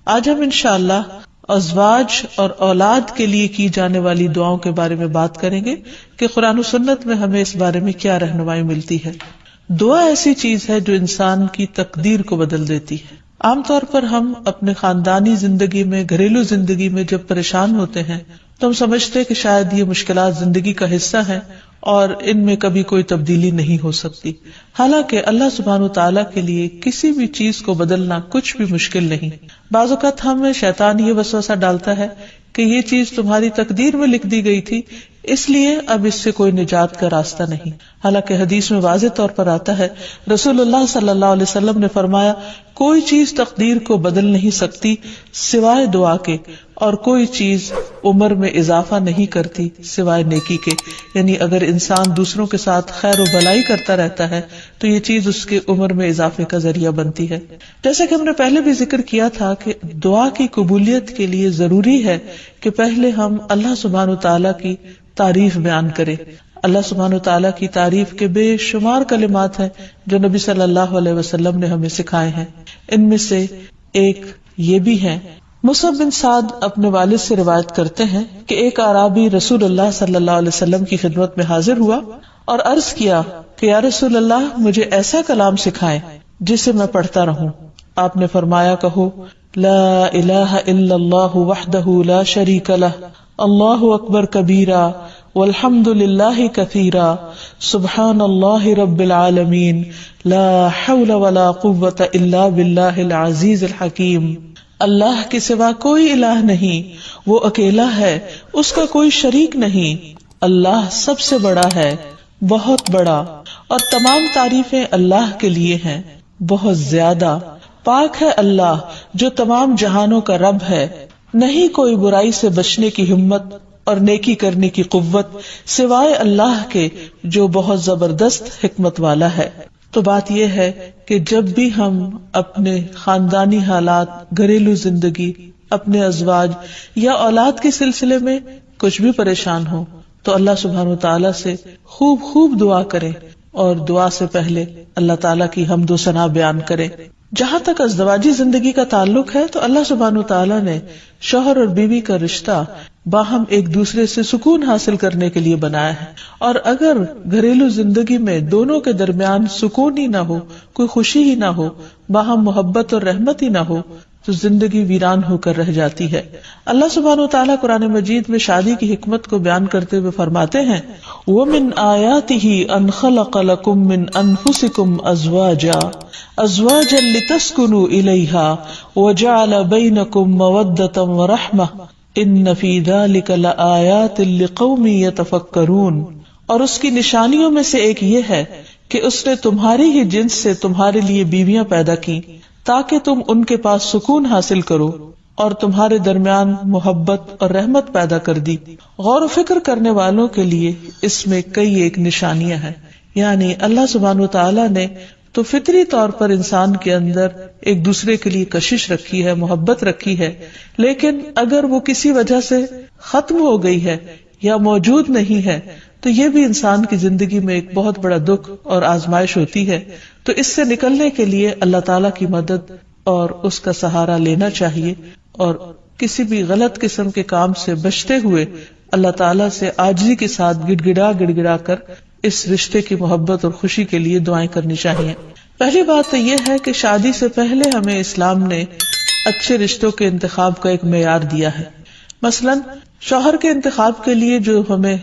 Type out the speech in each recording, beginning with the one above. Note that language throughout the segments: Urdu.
آج ہم انشاءاللہ ازواج اور اولاد کے لیے کی جانے والی دعاؤں کے بارے میں بات کریں گے کہ قرآن و سنت میں ہمیں اس بارے میں کیا رہنمائی ملتی ہے۔ دعا ایسی چیز ہے جو انسان کی تقدیر کو بدل دیتی ہے۔ عام طور پر ہم اپنے خاندانی زندگی میں، گھریلو زندگی میں جب پریشان ہوتے ہیں تو ہم سمجھتے کہ شاید یہ مشکلات زندگی کا حصہ ہیں اور ان میں کبھی کوئی تبدیلی نہیں ہو سکتی، حالانکہ اللہ سبحانہ و تعالیٰ کے لیے کسی بھی چیز کو بدلنا کچھ بھی مشکل نہیں۔ بعض اوقات ہمیں شیطان یہ وسوسہ ڈالتا ہے کہ یہ چیز تمہاری تقدیر میں لکھ دی گئی تھی، اس لیے اب اس سے کوئی نجات کا راستہ نہیں، حالانکہ حدیث میں واضح طور پر آتا ہے، رسول اللہ صلی اللہ علیہ وسلم نے فرمایا، کوئی چیز تقدیر کو بدل نہیں سکتی سوائے دعا کے، اور کوئی چیز عمر میں اضافہ نہیں کرتی سوائے نیکی کے۔ یعنی اگر انسان دوسروں کے ساتھ خیر و بھلائی کرتا رہتا ہے تو یہ چیز اس کے عمر میں اضافے کا ذریعہ بنتی ہے۔ جیسا کہ ہم نے پہلے بھی ذکر کیا تھا کہ دعا کی قبولیت کے لیے ضروری ہے کہ پہلے ہم اللہ سبحانہ تعالیٰ کی تعریف بیان کریں۔ اللہ سبحانہ تعالیٰ کی تعریف کے بے شمار کلمات ہیں جو نبی صلی اللہ علیہ وسلم نے ہمیں سکھائے ہیں۔ ان میں سے ایک یہ بھی ہے، مصعب بن سعد اپنے والد سے روایت کرتے ہیں کہ ایک اعرابی رسول اللہ صلی اللہ علیہ وسلم کی خدمت میں حاضر ہوا اور عرض کیا کہ یا رسول اللہ، مجھے ایسا کلام سکھائیں جسے میں پڑھتا رہوں۔ آپ نے فرمایا، کہو لا الہ الا اللہ وحدہ لا شریک لہ، اللہ اکبر کبیرا والحمد للہ کثیرا، سبحان اللہ رب العالمین، لا حول ولا قوة الا باللہ العزیز الحکیم۔ اللہ کے سوا کوئی الہ نہیں، وہ اکیلا ہے، اس کا کوئی شریک نہیں، اللہ سب سے بڑا ہے، بہت بڑا، اور تمام تعریفیں اللہ کے لیے ہیں، بہت زیادہ۔ پاک ہے اللہ جو تمام جہانوں کا رب ہے، نہیں کوئی برائی سے بچنے کی ہمت اور نیکی کرنے کی قوت سوائے اللہ کے جو بہت زبردست حکمت والا ہے۔ تو بات یہ ہے کہ جب بھی ہم اپنے خاندانی حالات، گھریلو زندگی، اپنے ازواج یا اولاد کے سلسلے میں کچھ بھی پریشان ہو تو اللہ سبحانہ وتعالی سے خوب خوب دعا کریں، اور دعا سے پہلے اللہ تعالیٰ کی حمد و ثنا بیان کریں۔ جہاں تک ازدواجی زندگی کا تعلق ہے تو اللہ سبحانہ وتعالی نے شوہر اور بیوی کا رشتہ باہم ایک دوسرے سے سکون حاصل کرنے کے لیے بنایا ہے، اور اگر گھریلو زندگی میں دونوں کے درمیان سکون ہی نہ ہو، کوئی خوشی ہی نہ ہو، باہم محبت اور رحمت ہی نہ ہو تو زندگی ویران ہو کر رہ جاتی ہے۔ اللہ سبحانہ وتعالیٰ قرآن مجید میں شادی کی حکمت کو بیان کرتے ہوئے فرماتے ہیں، وَمِنْ آيَاتِهِ أَنْ خَلَقَ لَكُم مِّنْ أَنفُسِكُمْ أَزْوَاجًا لِتَسْكُنُوا إِلَيْهَا وَجَعَلَ بَيْنَكُم مَّوَدَّةً وَرَحْمَةً إِنَّ فِي ذَلِكَ لَآيَاتٍ لِقَوْمٍ يَتَفَكَّرُونَ۔ اور اس کی نشانیوں میں سے ایک یہ ہے کہ اس نے تمہاری ہی جنس سے تمہارے لیے بیویاں پیدا کی تاکہ تم ان کے پاس سکون حاصل کرو، اور تمہارے درمیان محبت اور رحمت پیدا کر دی۔ غور و فکر کرنے والوں کے لیے اس میں کئی ایک نشانیاں ہیں۔ یعنی اللہ سبحانہ وتعالیٰ نے تو فطری طور پر انسان کے اندر ایک دوسرے کے لیے کشش رکھی ہے، محبت رکھی ہے، لیکن اگر وہ کسی وجہ سے ختم ہو گئی ہے یا موجود نہیں ہے تو یہ بھی انسان کی زندگی میں ایک بہت بڑا دکھ اور آزمائش ہوتی ہے۔ تو اس سے نکلنے کے لیے اللہ تعالیٰ کی مدد اور اس کا سہارا لینا چاہیے، اور کسی بھی غلط قسم کے کام سے بچتے ہوئے اللہ تعالیٰ سے عاجزی کے ساتھ گڑ گڑا کر اس رشتے کی محبت اور خوشی کے لیے دعائیں کرنی چاہیے۔ پہلی بات تو یہ ہے کہ شادی سے پہلے ہمیں اسلام نے اچھے رشتوں کے انتخاب کا ایک معیار دیا ہے۔ مثلاً شوہر کے انتخاب کے لیے جو ہمیں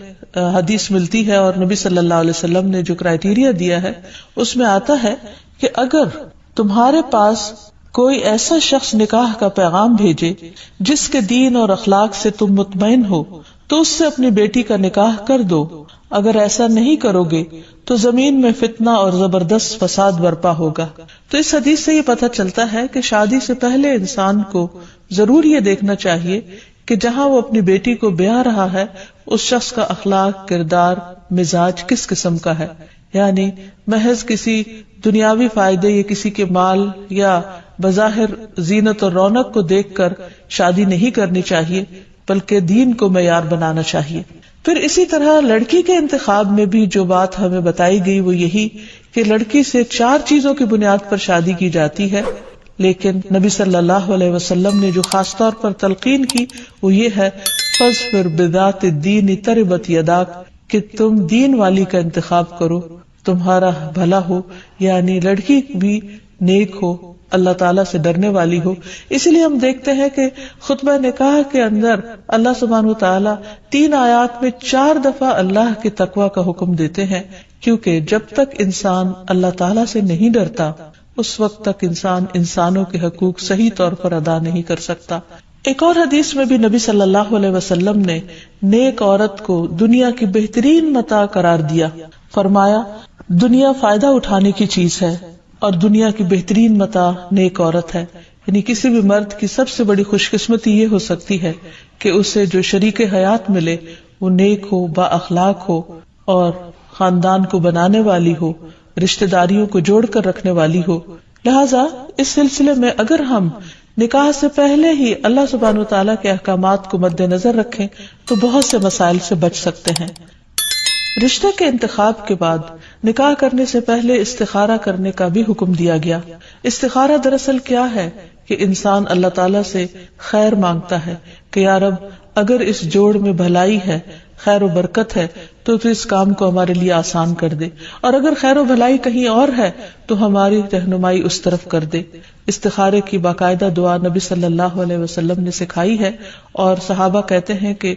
حدیث ملتی ہے اور نبی صلی اللہ علیہ وسلم نے جو کرائیٹیریا دیا ہے، اس میں آتا ہے کہ اگر تمہارے پاس کوئی ایسا شخص نکاح کا پیغام بھیجے جس کے دین اور اخلاق سے تم مطمئن ہو تو اس سے اپنی بیٹی کا نکاح کر دو، اگر ایسا نہیں کرو گے تو زمین میں فتنہ اور زبردست فساد برپا ہوگا۔ تو اس حدیث سے یہ پتہ چلتا ہے کہ شادی سے پہلے انسان کو ضرور یہ دیکھنا چاہیے کہ جہاں وہ اپنی بیٹی کو بیاہ رہا ہے اس شخص کا اخلاق، کردار، مزاج کس قسم کا ہے۔ یعنی محض کسی دنیاوی فائدے یا کسی کے مال یا بظاہر زینت اور رونق کو دیکھ کر شادی نہیں کرنی چاہیے، بلکہ دین کو معیار بنانا چاہیے۔ پھر اسی طرح لڑکی کے انتخاب میں بھی جو بات ہمیں بتائی گئی وہ یہی کہ لڑکی سے 4 چیزوں کی بنیاد پر شادی کی جاتی ہے۔ لیکن نبی صلی اللہ علیہ وسلم نے جو خاص طور پر تلقین کی وہ یہ ہے فاظفر بذات الدین تربت یداک، کہ تم دین والی کا انتخاب کرو، تمہارا بھلا ہو، یعنی لڑکی بھی نیک ہو، اللہ تعالیٰ سے ڈرنے والی ہو۔ اسی لیے ہم دیکھتے ہیں کہ خطبہ نکاح کے اندر اللہ سبحانہ وتعالیٰ 3 آیات میں 4 دفعہ اللہ کے تقوی کا حکم دیتے ہیں، کیونکہ جب تک انسان اللہ تعالیٰ سے نہیں ڈرتا اس وقت تک انسان انسانوں کے حقوق صحیح طور پر ادا نہیں کر سکتا۔ ایک اور حدیث میں بھی نبی صلی اللہ علیہ وسلم نے نیک عورت کو دنیا کی بہترین متاع قرار دیا، فرمایا دنیا فائدہ اٹھانے کی چیز ہے اور دنیا کی بہترین متاع نیک عورت ہے۔ یعنی کسی بھی مرد کی سب سے بڑی خوش قسمتی یہ ہو سکتی ہے کہ اسے جو شریک حیات ملے وہ نیک ہو، با اخلاق ہو اور خاندان کو بنانے والی ہو، رشتہ داریوں کو جوڑ کر رکھنے والی ہو۔ لہٰذا اس سلسلے میں اگر ہم نکاح سے پہلے ہی اللہ سبحانہ وتعالیٰ کے احکامات کو مد نظر رکھیں تو بہت سے مسائل سے بچ سکتے ہیں۔ رشتے کے انتخاب کے بعد نکاح کرنے سے پہلے استخارہ کرنے کا بھی حکم دیا گیا۔ استخارہ دراصل کیا ہے کہ انسان اللہ تعالیٰ سے خیر مانگتا ہے کہ یا رب اگر اس جوڑ میں بھلائی ہے، خیر و برکت ہے تو اس کام کو ہمارے لیے آسان کر دے، اور اگر خیر و بھلائی کہیں اور ہے تو ہماری رہنمائی اس طرف کر دے۔ استخارے کی باقاعدہ دعا نبی صلی اللہ علیہ وسلم نے سکھائی ہے، اور صحابہ کہتے ہیں کہ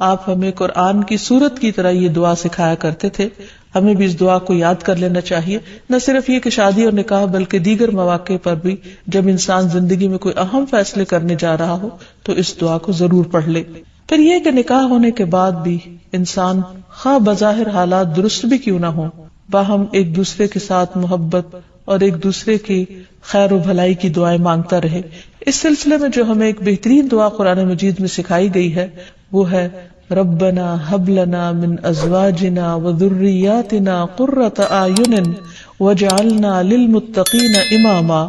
آپ ہمیں قرآن کی سورت کی طرح یہ دعا سکھایا کرتے تھے۔ ہمیں بھی اس دعا کو یاد کر لینا چاہیے، نہ صرف یہ کہ شادی اور نکاح بلکہ دیگر مواقع پر بھی جب انسان زندگی میں کوئی اہم فیصلے کرنے جا رہا ہو تو اس دعا کو ضرور پڑھ لے۔ پھر یہ کہ نکاح ہونے کے بعد بھی انسان خواہ بظاہر حالات درست بھی کیوں نہ ہوں، باہم ایک دوسرے کے ساتھ محبت اور ایک دوسرے کی خیر و بھلائی کی دعائیں مانگتا رہے۔ اس سلسلے میں جو ہمیں ایک بہترین دعا قرآن مجید میں سکھائی گئی ہے وہ ہے ربنا ہب لنا من ازواجنا وذریاتنا قرۃ اعین واجعلنا للمتقین اماما۔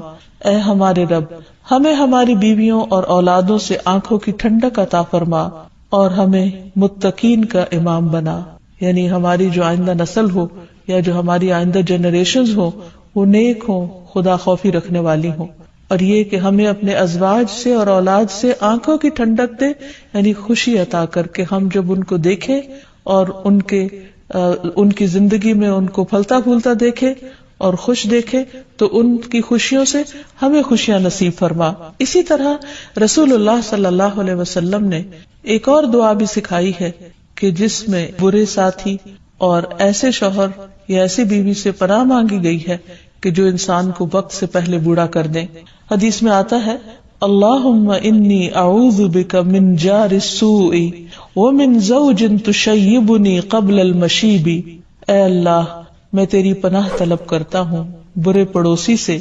اے ہمارے رب، ہمیں ہماری بیویوں اور اولادوں سے آنکھوں کی ٹھنڈک عطا فرما اور ہمیں متقین کا امام بنا، یعنی ہماری جو آئندہ نسل ہو یا جو ہماری آئندہ جنریشنز ہو وہ نیک ہوں، خدا خوفی رکھنے والی ہوں۔ اور یہ کہ ہمیں اپنے ازواج سے اور اولاد سے آنکھوں کی ٹھنڈک دے، یعنی خوشی عطا کر کے ہم جب ان کو دیکھیں اور ان کی زندگی میں ان کو پھلتا پھولتا دیکھیں اور خوش دیکھے تو ان کی خوشیوں سے ہمیں خوشیاں نصیب فرما۔ اسی طرح رسول اللہ صلی اللہ علیہ وسلم نے ایک اور دعا بھی سکھائی ہے کہ جس میں برے ساتھی اور ایسے شوہر یا ایسی بیوی سے پناہ مانگی گئی ہے کہ جو انسان کو وقت سے پہلے بوڑھا کر دیں۔ حدیث میں آتا ہے اللہم انی اعوذ بک من جار السوء ومن زوج تشیبنی قبل المشیب۔ اے اللہ، میں تیری پناہ طلب کرتا ہوں برے پڑوسی سے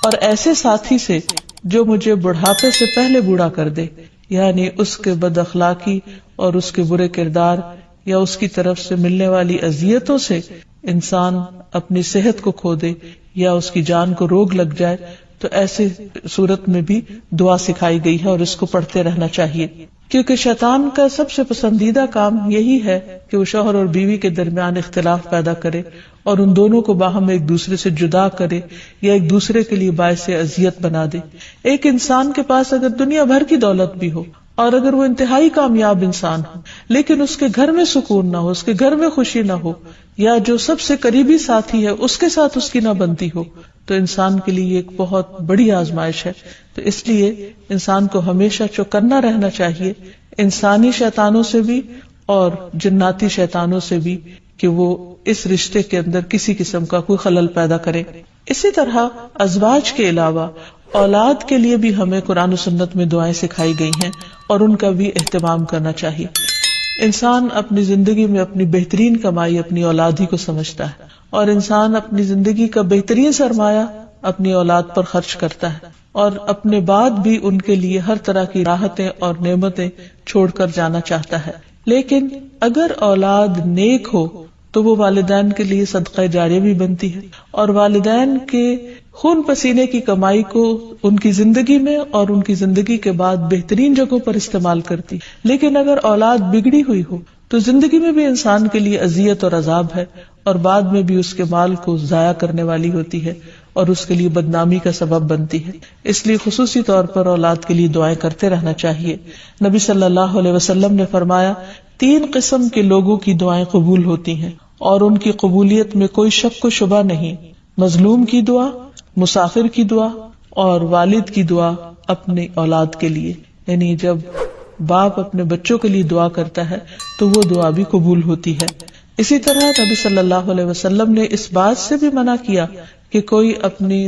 اور ایسے ساتھی سے جو مجھے بڑھاپے سے پہلے بوڑھا کر دے، یعنی اس کے بد اخلاقی اور اس کے برے کردار یا اس کی طرف سے ملنے والی اذیتوں سے انسان اپنی صحت کو کھو دے یا اس کی جان کو روگ لگ جائے، تو ایسے صورت میں بھی دعا سکھائی گئی ہے اور اس کو پڑھتے رہنا چاہیے، کیونکہ شیطان کا سب سے پسندیدہ کام یہی ہے کہ وہ شوہر اور بیوی کے درمیان اختلاف پیدا کرے اور ان دونوں کو باہم ایک دوسرے سے جدا کرے یا ایک دوسرے کے لیے باعث اذیت بنا دے۔ ایک انسان کے پاس اگر دنیا بھر کی دولت بھی ہو اور اگر وہ انتہائی کامیاب انسان ہو لیکن اس کے گھر میں سکون نہ ہو، اس کے گھر میں خوشی نہ ہو، یا جو سب سے قریبی ساتھی ہے اس کے ساتھ اس کی نہ بنتی ہو، تو انسان کے لیے ایک بہت بڑی آزمائش ہے۔ تو اس لیے انسان کو ہمیشہ چوکنا رہنا چاہیے انسانی شیطانوں سے بھی اور جناتی شیطانوں سے بھی کہ وہ اس رشتے کے اندر کسی قسم کا کوئی خلل پیدا کرے۔ اسی طرح ازواج کے علاوہ اولاد کے لیے بھی ہمیں قرآن و سنت میں دعائیں سکھائی گئی ہیں اور ان کا بھی اہتمام کرنا چاہیے۔ انسان اپنی زندگی میں اپنی بہترین کمائی اپنی اولاد ہی کو سمجھتا ہے، اور انسان اپنی زندگی کا بہترین سرمایہ اپنی اولاد پر خرچ کرتا ہے، اور اپنے بعد بھی ان کے لیے ہر طرح کی راحتیں اور نعمتیں چھوڑ کر جانا چاہتا ہے۔ لیکن اگر اولاد نیک ہو تو وہ والدین کے لیے صدقہ جاریہ بھی بنتی ہے، اور والدین کے خون پسینے کی کمائی کو ان کی زندگی میں اور ان کی زندگی کے بعد بہترین جگہوں پر استعمال کرتی۔ لیکن اگر اولاد بگڑی ہوئی ہو تو زندگی میں بھی انسان کے لیے اذیت اور عذاب ہے، اور بعد میں بھی اس کے مال کو ضائع کرنے والی ہوتی ہے، اور اس کے لیے بدنامی کا سبب بنتی ہے. اس لیے خصوصی طور پر اولاد کے لیے دعائیں کرتے رہنا چاہیے. نبی صلی اللہ علیہ وسلم نے فرمایا 3 قسم کے لوگوں کی دعائیں قبول ہوتی ہیں اور ان کی قبولیت میں کوئی شک و شبہ نہیں. مظلوم کی دعا، مسافر کی دعا اور والد کی دعا اپنی اولاد کے لیے. یعنی جب باپ اپنے بچوں کے لیے دعا کرتا ہے تو وہ دعا بھی قبول ہوتی ہے. اسی طرح نبی صلی اللہ علیہ وسلم نے اس بات سے بھی منع کیا کہ کوئی اپنی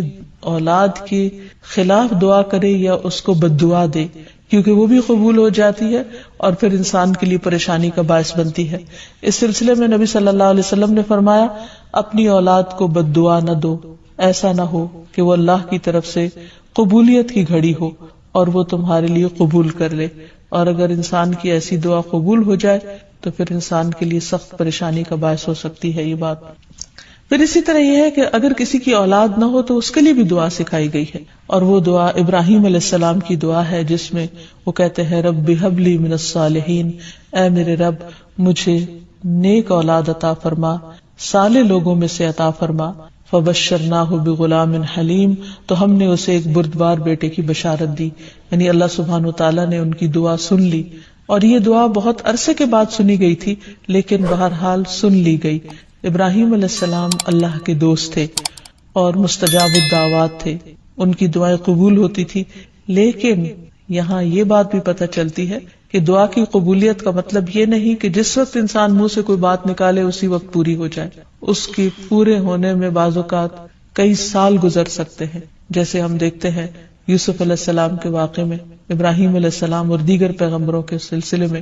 اولاد کے خلاف دعا کرے یا اس کو بد دعا دے، کیونکہ وہ بھی قبول ہو جاتی ہے اور پھر انسان کے لیے پریشانی کا باعث بنتی ہے. اس سلسلے میں نبی صلی اللہ علیہ وسلم نے فرمایا اپنی اولاد کو بد دعا نہ دو، ایسا نہ ہو کہ وہ اللہ کی طرف سے قبولیت کی گھڑی ہو اور وہ تمہارے لیے قبول کر لے. اور اگر انسان کی ایسی دعا قبول ہو جائے تو پھر انسان کے لیے سخت پریشانی کا باعث ہو سکتی ہے یہ بات. پھر اسی طرح یہ ہے کہ اگر کسی کی اولاد نہ ہو تو اس کے لیے بھی دعا سکھائی گئی ہے، اور وہ دعا ابراہیم علیہ السلام کی دعا ہے جس میں وہ کہتے ہیں رب ہب لی من الصالحین، اے میرے رب مجھے نیک اولاد عطا فرما، صالح لوگوں میں سے عطا فرما. فبشرناہ بغلام حلیم، تو ہم نے اسے ایک بردبار بیٹے کی بشارت دی. یعنی اللہ سبحانہ وتعالیٰ نے ان کی دعا سن لی، اور یہ دعا بہت عرصے کے بعد سنی گئی تھی لیکن بہرحال سن لی گئی. ابراہیم علیہ السلام اللہ کے دوست تھے اور مستجاب الدعوات تھے، ان کی دعائیں قبول ہوتی تھی. لیکن یہاں یہ بات بھی پتہ چلتی ہے کہ دعا کی قبولیت کا مطلب یہ نہیں کہ جس وقت انسان منہ سے کوئی بات نکالے اسی وقت پوری ہو جائے. اس کی پورے ہونے میں بعض اوقات کئی سال گزر سکتے ہیں، جیسے ہم دیکھتے ہیں یوسف علیہ السلام کے واقعے میں، ابراہیم علیہ السلام اور دیگر پیغمبروں کے سلسلے میں.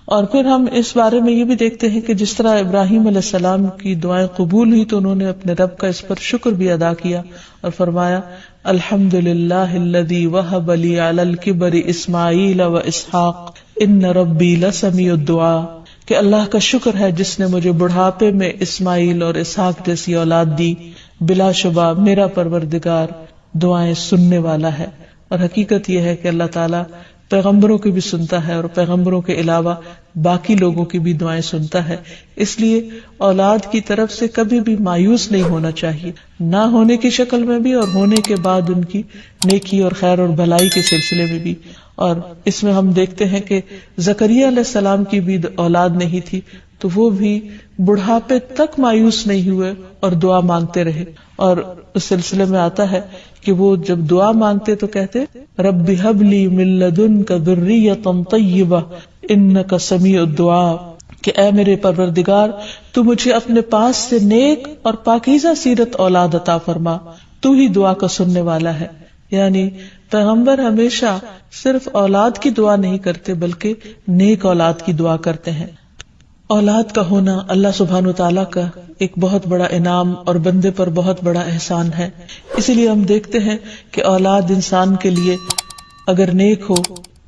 اور پھر ہم اس بارے میں یہ بھی دیکھتے ہیں کہ جس طرح ابراہیم علیہ السلام کی دعائیں قبول ہوئی تو انہوں نے اپنے رب کا اس پر شکر بھی ادا کیا اور فرمایا الحمدللہ الذی وہب لی علی الکبر اسماعیل و اسحاق ان ربی لسمیع الدعاء، کہ اللہ کا شکر ہے جس نے مجھے بڑھاپے میں اسماعیل اور اسحاق جیسی اولاد دی، بلا شبہ میرا پروردگار دعائیں سننے والا ہے. اور حقیقت یہ ہے کہ اللہ تعالیٰ پیغمبروں کی بھی سنتا ہے اور پیغمبروں کے علاوہ باقی لوگوں کی بھی دعائیں سنتا ہے. اس لیے اولاد کی طرف سے کبھی بھی مایوس نہیں ہونا چاہیے، نہ ہونے کی شکل میں بھی اور ہونے کے بعد ان کی نیکی اور خیر اور بھلائی کے سلسلے میں بھی. اور اس میں ہم دیکھتے ہیں کہ زکریا علیہ السلام کی بھی اولاد نہیں تھی تو وہ بھی بڑھاپے تک مایوس نہیں ہوئے اور دعا مانگتے رہے. اور اس سلسلے میں آتا ہے کہ وہ جب دعا مانگتے تو کہتے رب ہب لی من لدنک ذریۃ طیبہ انک سمیع الدعاء، کہ اے میرے پروردگار تو مجھے اپنے پاس سے نیک اور پاکیزہ سیرت اولاد عطا فرما، تو ہی دعا کا سننے والا ہے. یعنی پیغمبر ہمیشہ صرف اولاد کی دعا نہیں کرتے بلکہ نیک اولاد کی دعا کرتے ہیں. اولاد کا ہونا اللہ سبحانہ وتعالیٰ کا ایک بہت بڑا انعام اور بندے پر بہت بڑا احسان ہے. اسی لیے ہم دیکھتے ہیں کہ اولاد انسان کے لیے اگر نیک ہو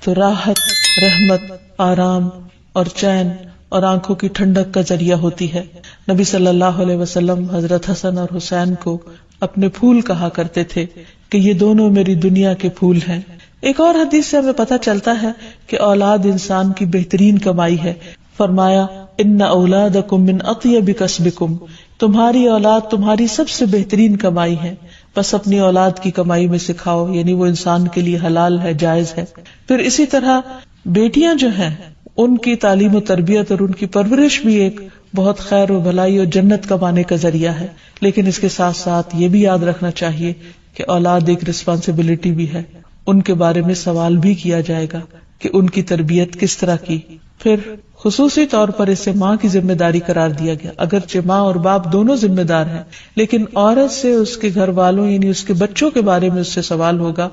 تو راحت، رحمت، آرام اور چین اور آنکھوں کی ٹھنڈک کا ذریعہ ہوتی ہے. نبی صلی اللہ علیہ وسلم حضرت حسن اور حسین کو اپنے پھول کہا کرتے تھے کہ یہ دونوں میری دنیا کے پھول ہیں. ایک اور حدیث سے ہمیں پتہ چلتا ہے کہ اولاد انسان کی بہترین کمائی ہے. فرمایا ان اولادکم من اطیب کسبکم، تمہاری اولاد تمہاری سب سے بہترین کمائی ہے، بس اپنی اولاد کی کمائی میں سکھاؤ، یعنی وہ انسان کے لیے حلال ہے، جائز ہے. پھر اسی طرح بیٹیاں جو ہیں ان کی تعلیم و تربیت اور ان کی پرورش بھی ایک بہت خیر و بھلائی اور جنت کمانے کا ذریعہ ہے. لیکن اس کے ساتھ ساتھ یہ بھی یاد رکھنا چاہیے کہ اولاد ایک رسپانسبلٹی بھی ہے، ان کے بارے میں سوال بھی کیا جائے گا کہ ان کی تربیت کس طرح کی. پھر خصوصی طور پر اسے ماں کی ذمہ داری قرار دیا گیا. اگرچہ ماں اور باپ دونوں ذمہ دار ہیں لیکن عورت سے اس کے گھر والوں یعنی اس کے بچوں کے بارے میں اس سے سوال ہوگا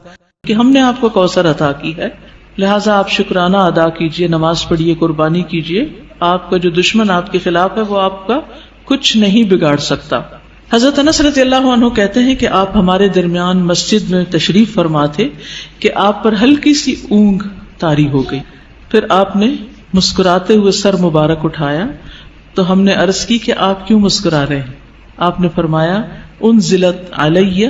کہ ہم نے آپ کو کوثر عطا کی ہے، لہٰذا آپ شکرانہ ادا کیجئے، نماز پڑھیے، قربانی کیجئے. آپ کا جو دشمن آپ کے خلاف ہے وہ آپ کا کچھ نہیں بگاڑ سکتا. حضرت انس رضی اللہ عنہ کہتے ہیں کہ آپ ہمارے درمیان مسجد میں تشریف فرما تھے کہ آپ پر ہلکی سی اونگ طاری ہو گئی. پھر آپ نے مسکراتے ہوئے سر مبارک اٹھایا تو ہم نے عرض کی کہ آپ کیوں مسکرا رہے ہیں؟ آپ نے فرمایا انزلت علی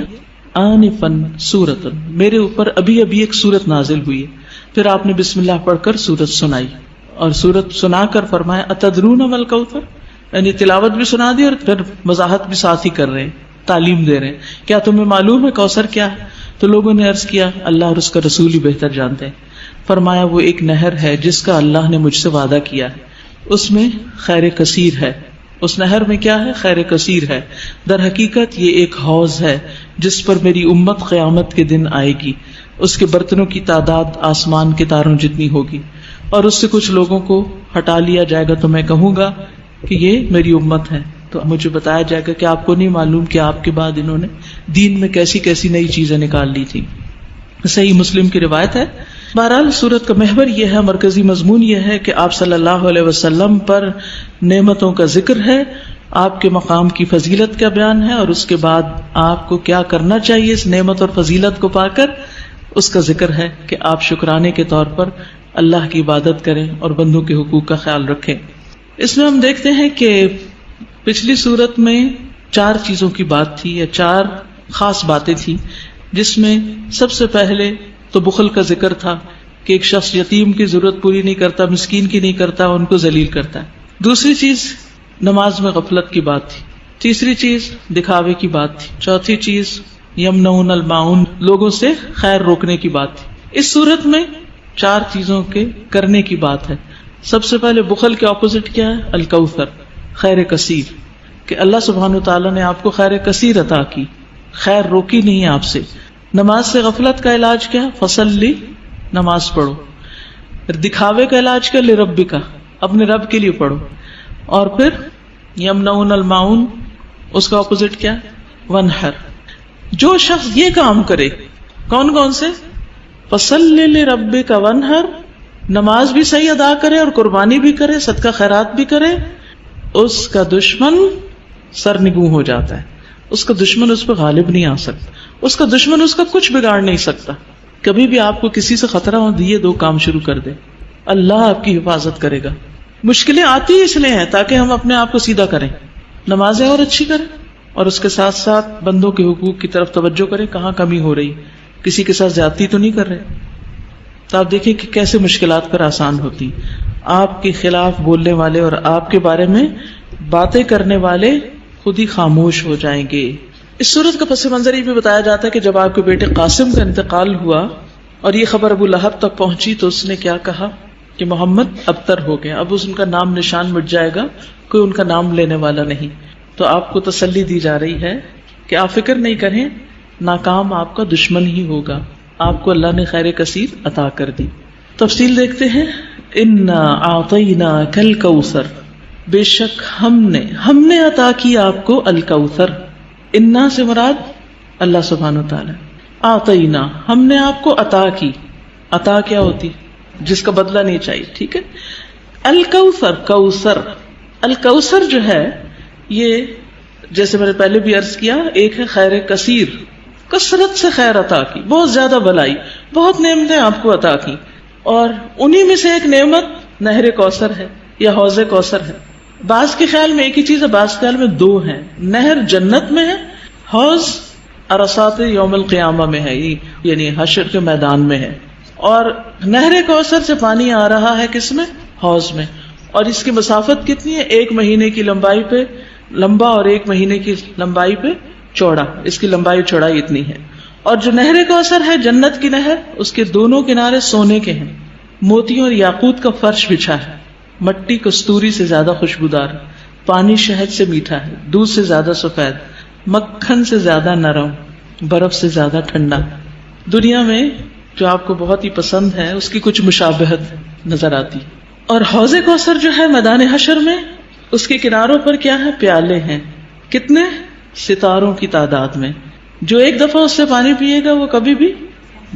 آنفا سورۃ، میرے اوپر ابھی ابھی ایک سورت نازل ہوئی ہے. پھر آپ نے بسم اللہ پڑھ کر سورت سنائی اور سورت سنا کر فرمایا اتدرون ما الکوثر، یعنی تلاوت بھی سنا دی اور پھر وضاحت بھی ساتھ ہی کر رہے ہیں. تعلیم دے رہے ہیں. کیا تمہیں معلوم ہے کوثر کیا ہے؟ تو لوگوں نے عرض کیا اللہ اور اس کا رسول ہی بہتر جانتے ہیں. فرمایا وہ ایک نہر ہے جس کا اللہ نے مجھ سے وعدہ کیا ہے, اس میں خیر کثیر ہے. اس نہر میں کیا ہے؟ خیر کثیر ہے. در حقیقت یہ ایک حوض ہے جس پر میری امت قیامت کے دن آئے گی. اس کے برتنوں کی تعداد آسمان کے تاروں جتنی ہوگی, اور اس سے کچھ لوگوں کو ہٹا لیا جائے گا تو میں کہوں گا کہ یہ میری امت ہے. تو مجھے بتایا جائے گا کہ آپ کو نہیں معلوم کہ آپ کے بعد انہوں نے دین میں کیسی کیسی نئی چیزیں نکال لی تھی. صحیح مسلم کی روایت ہے. بہرحال سورت کا محور یہ ہے, مرکزی مضمون یہ ہے کہ آپ صلی اللہ علیہ وسلم پر نعمتوں کا ذکر ہے, آپ کے مقام کی فضیلت کا بیان ہے, اور اس کے بعد آپ کو کیا کرنا چاہیے اس نعمت اور فضیلت کو پا کر, اس کا ذکر ہے کہ آپ شکرانے کے طور پر اللہ کی عبادت کریں اور بندوں کے حقوق کا خیال رکھیں. اس میں ہم دیکھتے ہیں کہ پچھلی سورت میں 4 چیزوں کی بات تھی, یا 4 خاص باتیں تھیں, جس میں سب سے پہلے تو بخل کا ذکر تھا کہ ایک شخص یتیم کی ضرورت پوری نہیں کرتا, مسکین کی نہیں کرتا, ان کو ذلیل کرتا ہے. دوسری چیز نماز میں غفلت کی بات تھی. تیسری چیز دکھاوے کی بات تھی. چوتھی چیز یمنعون الماعون, لوگوں سے خیر روکنے کی بات تھی. اس صورت میں 4 چیزوں کے کرنے کی بات ہے. سب سے پہلے بخل کے اپوزٹ کیا ہے؟ الکوثر, خیر کثیر, کہ اللہ سبحانہ وتعالیٰ نے آپ کو خیر کثیر عطا کی, خیر روکی نہیں آپ سے. نماز سے غفلت کا علاج کیا؟ فصلی, نماز پڑھو. دکھاوے کا علاج کیا؟ لربک, اپنے رب کے لیے پڑھو. اور پھر یمنعون الماعون, اس کا اپوزٹ کیا؟ ونحر. جو شخص یہ کام کرے, کون کون سے؟ فصلی لربک ونحر, نماز بھی صحیح ادا کرے اور قربانی بھی کرے, صدقہ خیرات بھی کرے, اس کا دشمن سرنگوں ہو جاتا ہے. اس کا دشمن اس پہ غالب نہیں آ سکتا, اس کا دشمن اس کا کچھ بگاڑ نہیں سکتا. کبھی بھی آپ کو کسی سے خطرہ ہو, یہ 2 کام شروع کر دے, اللہ آپ کی حفاظت کرے گا. مشکلیں آتی اس لیے ہیں تاکہ ہم اپنے آپ کو سیدھا کریں, نمازیں اور اچھی کریں, اور اس کے ساتھ ساتھ بندوں کے حقوق کی طرف توجہ کریں, کہاں کمی ہو رہی, کسی کے ساتھ زیادتی تو نہیں کر رہے. تو آپ دیکھیں کہ کیسے مشکلات پر آسان ہوتی. آپ کے خلاف بولنے والے اور آپ کے بارے میں باتیں کرنے والے خود ہی خاموش ہو جائیں گے. اس صورت کا پس منظر یہ بھی بتایا جاتا ہے کہ جب آپ کے بیٹے قاسم کا انتقال ہوا اور یہ خبر ابو لہب تک پہنچی تو اس نے کیا کہا کہ محمد ابتر ہو گیا, اب ان کا نام نشان مٹ جائے گا, کوئی ان کا نام لینے والا نہیں. تو آپ کو تسلی دی جا رہی ہے کہ آپ فکر نہیں کریں, ناکام آپ کا دشمن ہی ہوگا, آپ کو اللہ نے خیر کثیر عطا کر دی. تفصیل دیکھتے ہیں. انا اعطیناک الکوثر, بے شک ہم نے عطا کی آپ کو الکوثر. انا سے مراد اللہ سبحانہ وتعالی. اعطینا, ہم نے آپ کو عطا کی. عطا کیا ہوتی؟ جس کا بدلہ نہیں چاہیے, ٹھیک ہے. الکوثر, کوثر, الکوثر جو ہے یہ جیسے میں نے پہلے بھی عرض کیا, ایک ہے خیر کثیر, کثرت سے خیر عطا کی, بہت زیادہ بھلائی, بہت نعمتیں آپ کو عطا کی, اور انہی میں سے ایک نعمت نہر کوثر ہے یا حوض کوثر ہے. بعض کے خیال میں ایک ہی چیز ہے, بعض کے خیال میں 2 ہیں. نہر جنت میں ہے, حوض عرصات یوم القیامہ میں ہے, یعنی حشر کے میدان میں ہے. اور نہر کوثر سے پانی آ رہا ہے کس میں؟ حوض میں. اور اس کی مسافت کتنی ہے؟ 1 مہینے کی لمبائی پہ لمبا اور 1 مہینے کی لمبائی پہ چوڑا, اس کی لمبائی چوڑائی اتنی ہے. اور جو نہر کوثر ہے جنت کی نہر, اس کے دونوں کنارے سونے کے ہیں, موتیوں اور یاقوت کا فرش بچھا ہے, مٹی کستوری سے زیادہ خوشبودار, پانی شہد سے میٹھا ہے, دودھ سے زیادہ سفید, مکھن سے زیادہ نرم, برف سے زیادہ ٹھنڈا. دنیا میں جو آپ کو بہت ہی پسند ہے اس کی کچھ مشابہت نظر آتی. اور حوض کوثر جو ہے میدان حشر میں, اس کے کناروں پر کیا ہے؟ پیالے ہیں. کتنے؟ ستاروں کی تعداد میں. جو ایک دفعہ اس سے پانی پیے گا وہ کبھی بھی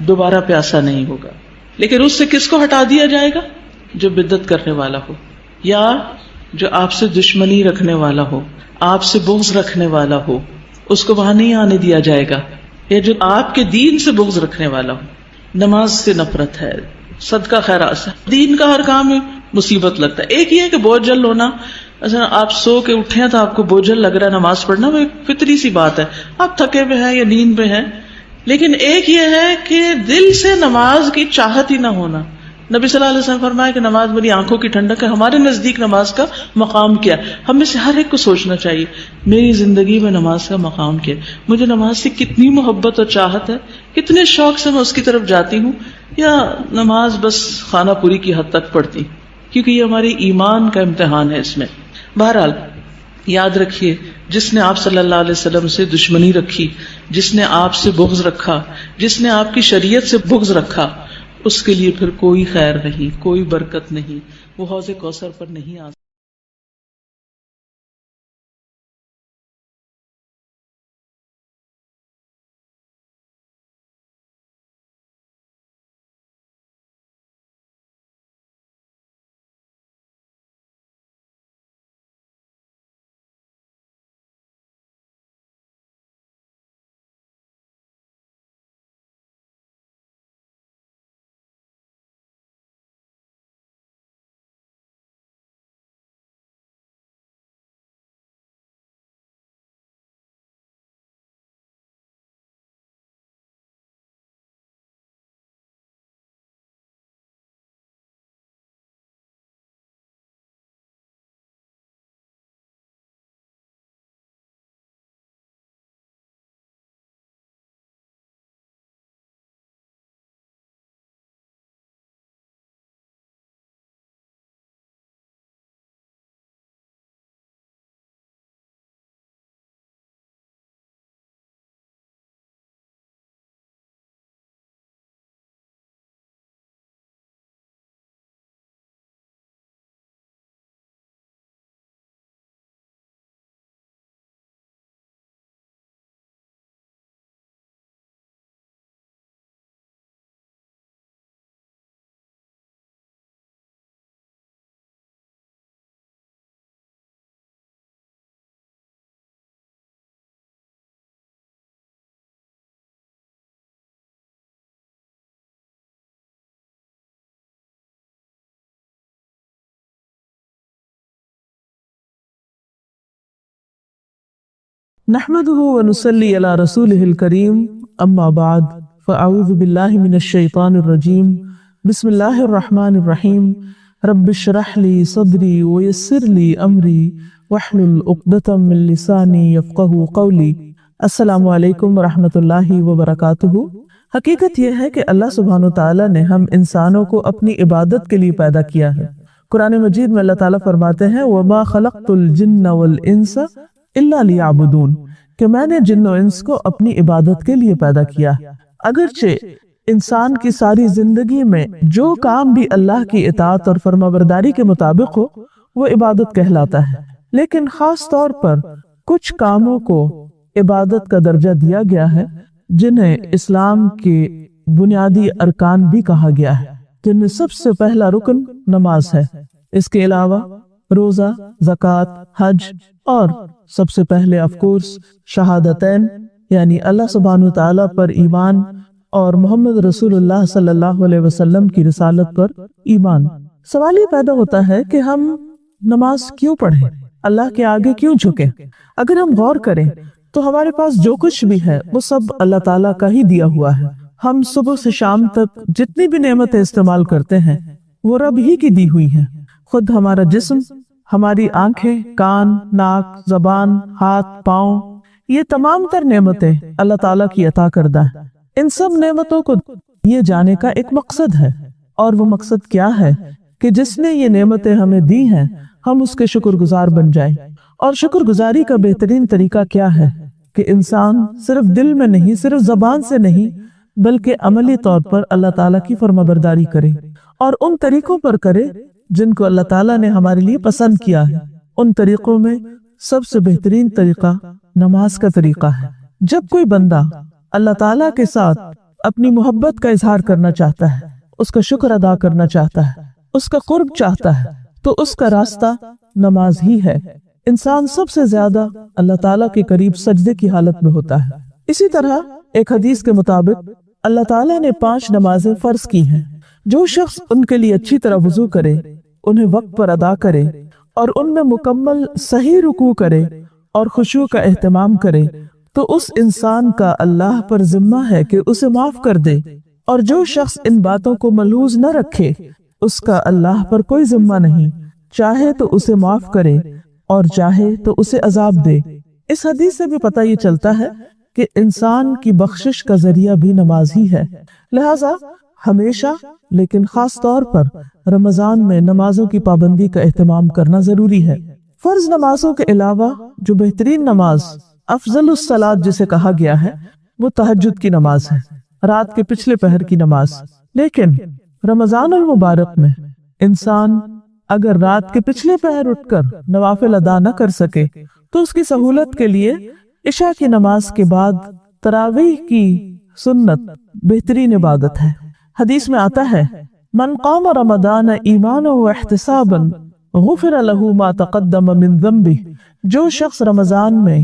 دوبارہ پیاسا نہیں ہوگا. لیکن اس سے کس کو ہٹا دیا جائے گا؟ جو بدعت کرنے والا ہو, یا جو آپ سے دشمنی رکھنے والا ہو, آپ سے بغض رکھنے والا ہو, اس کو وہاں نہیں آنے دیا جائے گا. یا جو آپ کے دین سے بغض رکھنے والا ہو, نماز سے نفرت ہے, صدقہ خیرات سے, دین کا ہر کام میں مصیبت لگتا ہے. ایک یہ ہے کہ بوجھل ہونا, اچھا آپ سو کے اٹھے ہیں تو آپ کو بوجھل لگ رہا ہے نماز پڑھنا, وہ ایک فطری سی بات ہے, آپ تھکے ہوئے ہیں یا نیند میں ہیں. لیکن ایک یہ ہے کہ دل سے نماز کی چاہت ہی نہ ہونا, نبی صلی اللہ علیہ وسلم فرمایا کہ نماز میری آنکھوں کی ٹھنڈک ہے. ہمارے نزدیک نماز کا مقام کیا ہے؟ ہم میں سے ہر ایک کو سوچنا چاہیے میری زندگی میں نماز کا مقام کیا ہے. مجھے نماز سے کتنی محبت اور چاہت ہے، کتنے شوق سے میں اس کی طرف جاتی ہوں، یا نماز بس خانہ پوری کی حد تک پڑھتی، کیونکہ یہ ہماری ایمان کا امتحان ہے. اس میں بہرحال یاد رکھیے، جس نے آپ صلی اللہ علیہ وسلم سے دشمنی رکھی، جس نے آپ سے بغض رکھا، جس نے آپ کی شریعت سے بغض رکھا، اس کے لیے پھر کوئی خیر نہیں، کوئی برکت نہیں، وہ حوض کوثر پر نہیں آ سکتا. نحمده ونصلي على رسوله الكريم اما بعد فاعوذ بالله من الشيطان الرجيم بسم الله الرحمن الرحيم رب اشرح لي صدري ويسر لي امري واحلل عقدة من لساني يفقهوا قولي. السلام علیکم ورحمۃ اللہ وبرکاتہ. حقیقت یہ ہے کہ اللہ سبحانہ وتعالی نے ہم انسانوں کو اپنی عبادت کے لیے پیدا کیا ہے. قرآن مجید میں اللہ تعالیٰ فرماتے ہیں وَمَا خَلَقْتُ الْجِنَّ وَالْإِنسَ إِلَّا لِيَعْبُدُونَ کہ میں نے جن و انس کو اپنی عبادت کے لیے پیدا کیا. اگرچہ انسان کی ساری زندگی میں جو کام بھی اللہ کی اطاعت اور فرمانبرداری کے مطابق ہو وہ عبادت کہلاتا ہے، لیکن خاص طور پر کچھ کاموں کو عبادت کا درجہ دیا گیا ہے جنہیں اسلام کے بنیادی ارکان بھی کہا گیا ہے، جن میں سب سے پہلا رکن نماز ہے. اس کے علاوہ روزہ، زکوٰۃ، حج اور سب سے پہلے آف کورس شہادتین یعنی اللہ سبحانہ وتعالی پر ایمان اور محمد رسول اللہ صلی اللہ علیہ وسلم کی رسالت پر ایمان. سوال یہ پیدا ہوتا ہے کہ ہم نماز کیوں پڑھیں، اللہ کے آگے کیوں جھکیں؟ اگر ہم غور کریں تو ہمارے پاس جو کچھ بھی ہے وہ سب اللہ تعالیٰ کا ہی دیا ہوا ہے. ہم صبح سے شام تک جتنی بھی نعمتیں استعمال کرتے ہیں وہ رب ہی کی دی ہوئی ہیں. خود ہمارا جسم، ہماری آنکھیں، کان، ناک، زبان، ہاتھ، پاؤں، یہ تمام تر نعمتیں اللہ تعالیٰ کی عطا کردہ ہیں. ان سب نعمتوں کو یہ جانے کا ایک مقصد ہے، اور وہ مقصد کیا ہے کہ جس نے یہ نعمتیں ہمیں دی ہیں ہم اس کے شکر گزار بن جائیں. اور شکر گزاری کا بہترین طریقہ کیا ہے کہ انسان صرف دل میں نہیں، صرف زبان سے نہیں، بلکہ عملی طور پر اللہ تعالیٰ کی فرمانبرداری کرے اور ان طریقوں پر کرے جن کو اللہ تعالیٰ نے ہمارے لیے پسند کیا ہے. ان طریقوں میں سب سے بہترین طریقہ نماز کا طریقہ ہے. جب کوئی بندہ اللہ تعالیٰ کے ساتھ اپنی محبت کا اظہار کرنا چاہتا ہے، اس کا شکر ادا کرنا چاہتا ہے، اس کا قرب چاہتا ہے، تو اس کا راستہ نماز ہی ہے. انسان سب سے زیادہ اللہ تعالیٰ کے قریب سجدے کی حالت میں ہوتا ہے. اسی طرح ایک حدیث کے مطابق اللہ تعالیٰ نے 5 نمازیں فرض کی ہیں. جو شخص ان کے لیے اچھی طرح وضو کرے، انہیں وقت پر ادا کرے اور ان میں مکمل صحیح رکوع کرے اور خشوع کا اہتمام کرے تو اس انسان کا اللہ پر ذمہ ہے کہ اسے معاف کر دے اور جو شخص ان باتوں کو ملحوظ نہ رکھے اس کا اللہ پر کوئی ذمہ نہیں، چاہے تو اسے معاف کرے اور چاہے تو اسے عذاب دے۔ اس حدیث سے بھی پتہ یہ چلتا ہے کہ انسان کی بخشش کا ذریعہ بھی نماز ہی ہے، لہٰذا ہمیشہ لیکن خاص طور پر رمضان میں نمازوں کی پابندی کا اہتمام کرنا ضروری ہے۔ فرض نمازوں کے علاوہ جو بہترین نماز افضل الصلاۃ جسے کہا گیا ہے وہ تہجد کی نماز ہے، رات کے پچھلے پہر کی نماز۔ لیکن رمضان المبارک میں انسان اگر رات کے پچھلے پہر اٹھ کر نوافل ادا نہ کر سکے تو اس کی سہولت کے لیے عشاء کی نماز کے بعد تراویح کی سنت بہترین عبادت ہے۔ حدیث میں آتا ہے من قام رمضان ایمانا واحتسابا غفر له ما تقدم من ذنبه، جو شخص رمضان میں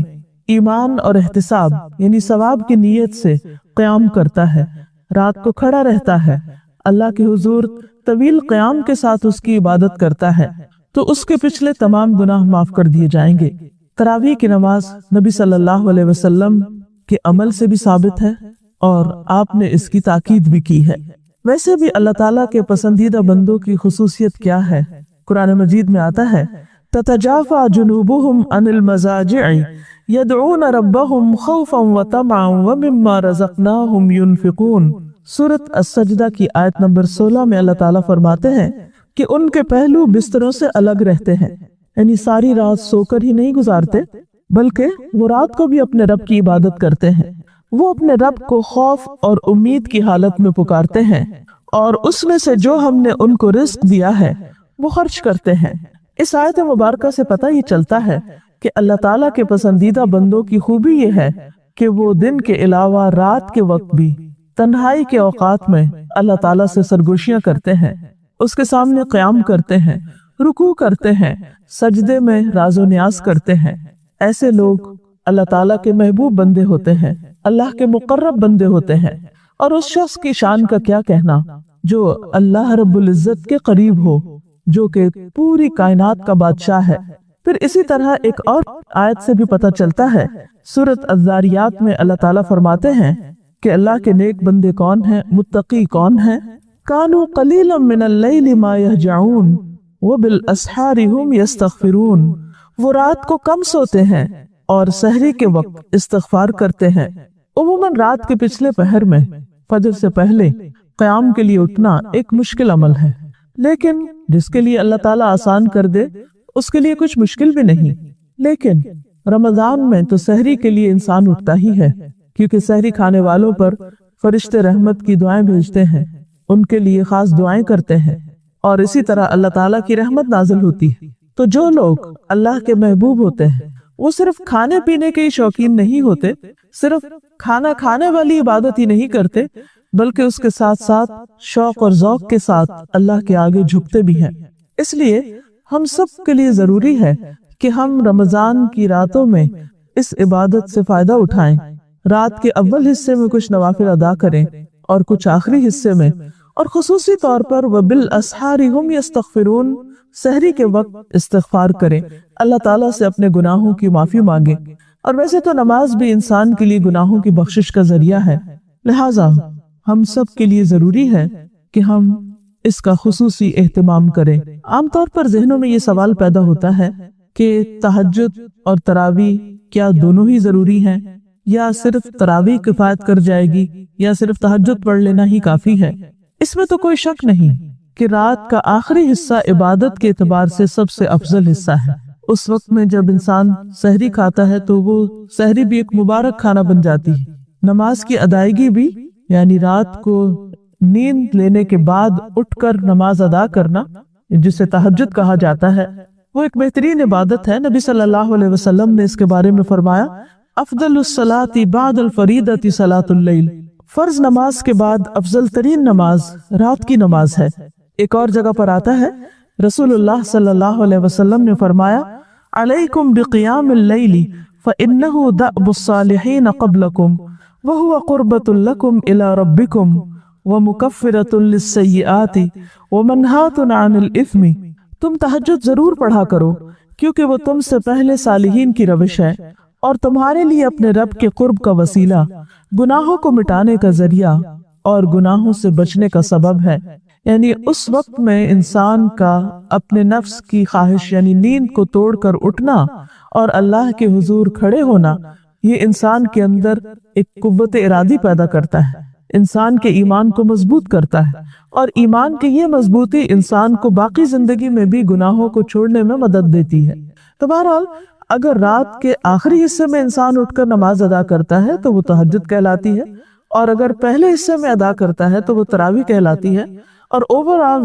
ایمان اور احتساب یعنی ثواب کی نیت سے قیام کرتا ہے، رات کو کھڑا رہتا ہے، اللہ کے حضور طویل قیام کے ساتھ اس کی عبادت کرتا ہے تو اس کے پچھلے تمام گناہ معاف کر دیے جائیں گے۔ تراویح کی نماز نبی صلی اللہ علیہ وسلم کے عمل سے بھی ثابت ہے اور آپ نے اس کی تاکید بھی کی ہے۔ ویسے بھی اللہ تعالیٰ کے پسندیدہ بندوں کی خصوصیت کیا ہے؟ قرآن مجید میں آتا ہے تتجافى جنوبهم عن المضاجع يدعون ربهم خوفا وطمعا ومما رزقناهم ينفقون۔ سورۃ السجدہ کی آیت نمبر 16 میں اللہ تعالیٰ فرماتے ہیں کہ ان کے پہلو بستروں سے الگ رہتے ہیں، یعنی ساری رات سو کر ہی نہیں گزارتے بلکہ وہ رات کو بھی اپنے رب کی عبادت کرتے ہیں، وہ اپنے رب کو خوف اور امید کی حالت میں پکارتے ہیں اور اس میں سے جو ہم نے ان کو رزق دیا ہے وہ خرچ کرتے ہیں۔ اس آیت مبارکہ سے پتہ یہ چلتا ہے کہ اللہ تعالیٰ کے پسندیدہ بندوں کی خوبی یہ ہے کہ وہ دن کے علاوہ رات کے وقت بھی تنہائی کے اوقات میں اللہ تعالیٰ سے سرگوشیاں کرتے ہیں، اس کے سامنے قیام کرتے ہیں، رکوع کرتے ہیں، سجدے میں راز و نیاز کرتے ہیں۔ ایسے لوگ اللہ تعالیٰ کے محبوب بندے ہوتے ہیں، اللہ کے مقرب بندے ہوتے ہیں۔ اور اس شخص کی شان کا کیا کہنا جو اللہ رب العزت کے قریب ہو، جو کہ پوری کائنات کا بادشاہ ہے۔ پھر اسی طرح ایک اور آیت سے بھی پتہ چلتا ہے، سورۃ الذاریات میں اللہ تعالیٰ فرماتے ہیں کہ اللہ کے نیک بندے کون ہیں، متقی کون ہیں؟ کانوا قلیلا من اللیل ما یہجعون وبالاسحار هم یستغفرون، وہ رات کو کم سوتے ہیں اور سحری کے وقت استغفار کرتے ہیں۔ عموماً رات کے پچھلے پہر میں فجر سے پہلے قیام کے لیے اٹھنا ایک مشکل عمل ہے، لیکن جس کے لیے اللہ تعالیٰ آسان کر دے اس کے لیے کچھ مشکل بھی نہیں۔ لیکن رمضان میں تو سحری کے لیے انسان اٹھتا ہی ہے، کیونکہ سحری کھانے والوں پر فرشتے رحمت کی دعائیں بھیجتے ہیں، ان کے لیے خاص دعائیں کرتے ہیں اور اسی طرح اللہ تعالیٰ کی رحمت نازل ہوتی ہے۔ تو جو لوگ اللہ کے محبوب ہوتے ہیں وہ صرف کھانے پینے کے شوقین نہیں ہوتے، صرف کھانا کھانے والی عبادت ہی نہیں کرتے، بلکہ اس کے ساتھ ساتھ شوق اور ذوق کے ساتھ اللہ کے آگے جھکتے بھی ہیں۔ اس لیے ہم سب کے لیے ضروری ہے کہ ہم رمضان کی راتوں میں اس عبادت سے فائدہ اٹھائیں، رات کے اول حصے میں کچھ نوافل ادا کریں اور کچھ آخری حصے میں، اور خصوصی طور پر وَبِالْأَسْحَارِ هُمْ يَسْتَغْفِرُونَ، سحری کے وقت استغفار کریں، اللہ تعالیٰ سے اپنے گناہوں کی معافی مانگیں۔ اور ویسے تو نماز بھی انسان کے لیے گناہوں کی بخشش کا ذریعہ ہے، لہٰذا ہم سب کے لیے ضروری ہے کہ ہم اس کا خصوصی اہتمام کریں۔ عام طور پر ذہنوں میں یہ سوال پیدا ہوتا ہے کہ تہجد اور تراویح کیا دونوں ہی ضروری ہیں، یا صرف تراویح کفایت کر جائے گی، یا صرف تہجد پڑھ لینا ہی کافی ہے؟ اس میں تو کوئی شک نہیں کہ رات کا آخری حصہ عبادت کے اعتبار سے سب سے افضل حصہ ہے۔ اس وقت میں جب انسان سحری کھاتا ہے تو وہ سحری بھی ایک مبارک کھانا بن جاتی ہے، نماز کی ادائیگی بھی، یعنی رات کو نیند لینے کے بعد اٹھ کر نماز ادا کرنا جسے تہجد کہا جاتا ہے، وہ ایک بہترین عبادت ہے۔ نبی صلی اللہ علیہ وسلم نے اس کے بارے میں فرمایا افضل الصلاۃ بعد الفریضۃ صلاۃ اللیل، فرض نماز کے بعد افضل ترین نماز رات کی نماز ہے۔ ایک اور جگہ پر آتا ہے رسول اللہ صلی اللہ علیہ وسلم نے فرمایا علیکم بقیام اللیل فإنہ دأب الصالحین قبلکم وہو قربۃ لکم الی ربکم ومکفرۃ للسیئات ومنہاۃ عن الاثم، تم تہجد ضرور پڑھا کرو کیونکہ وہ تم سے پہلے صالحین کی روش ہے اور تمہارے لیے اپنے رب کے قرب کا وسیلہ، گناہوں کو مٹانے کا ذریعہ اور گناہوں سے بچنے کا سبب ہے۔ یعنی اس وقت میں انسان کا اپنے نفس کی خواہش یعنی نیند کو توڑ کر اٹھنا اور اللہ کے حضور کھڑے ہونا، یہ انسان کے اندر ایک قوت ارادی پیدا کرتا ہے، انسان کے ایمان کو مضبوط کرتا ہے، اور ایمان کی یہ مضبوطی انسان کو باقی زندگی میں بھی گناہوں کو چھوڑنے میں مدد دیتی ہے۔ تو بہرحال اگر رات کے آخری حصے میں انسان اٹھ کر نماز ادا کرتا ہے تو وہ تہجد کہلاتی ہے، اور اگر پہلے حصے میں ادا کرتا ہے تو وہ تراویح کہلاتی ہے، اور اوورآل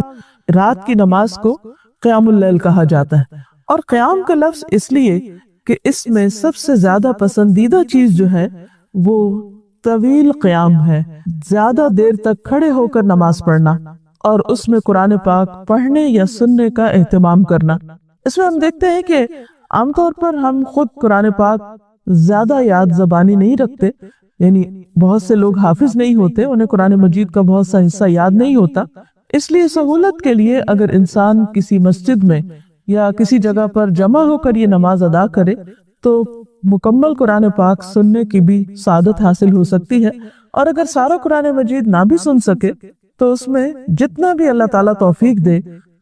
رات کی نماز کو قیام اللیل کہا جاتا ہے۔ اور قیام کا لفظ اس لیے کہ اس میں سب سے زیادہ پسندیدہ چیز جو ہے وہ طویل قیام ہے، زیادہ دیر تک کھڑے ہو کر نماز پڑھنا اور اس میں قرآن پاک پڑھنے یا سننے کا اہتمام کرنا۔ اس میں ہم دیکھتے ہیں کہ عام طور پر ہم خود قرآن پاک زیادہ یاد زبانی نہیں رکھتے، یعنی بہت سے لوگ حافظ نہیں ہوتے، انہیں قرآن مجید کا بہت سا حصہ یاد نہیں ہوتا، اس لیے سہولت کے لیے اگر انسان کسی مسجد میں یا کسی جگہ پر جمع ہو کر یہ نماز ادا کرے تو مکمل قرآن پاک سننے کی بھی سعادت حاصل ہو سکتی ہے۔ اور اگر سارا قرآن مجید نہ بھی سن سکے تو اس میں جتنا بھی اللہ تعالیٰ توفیق دے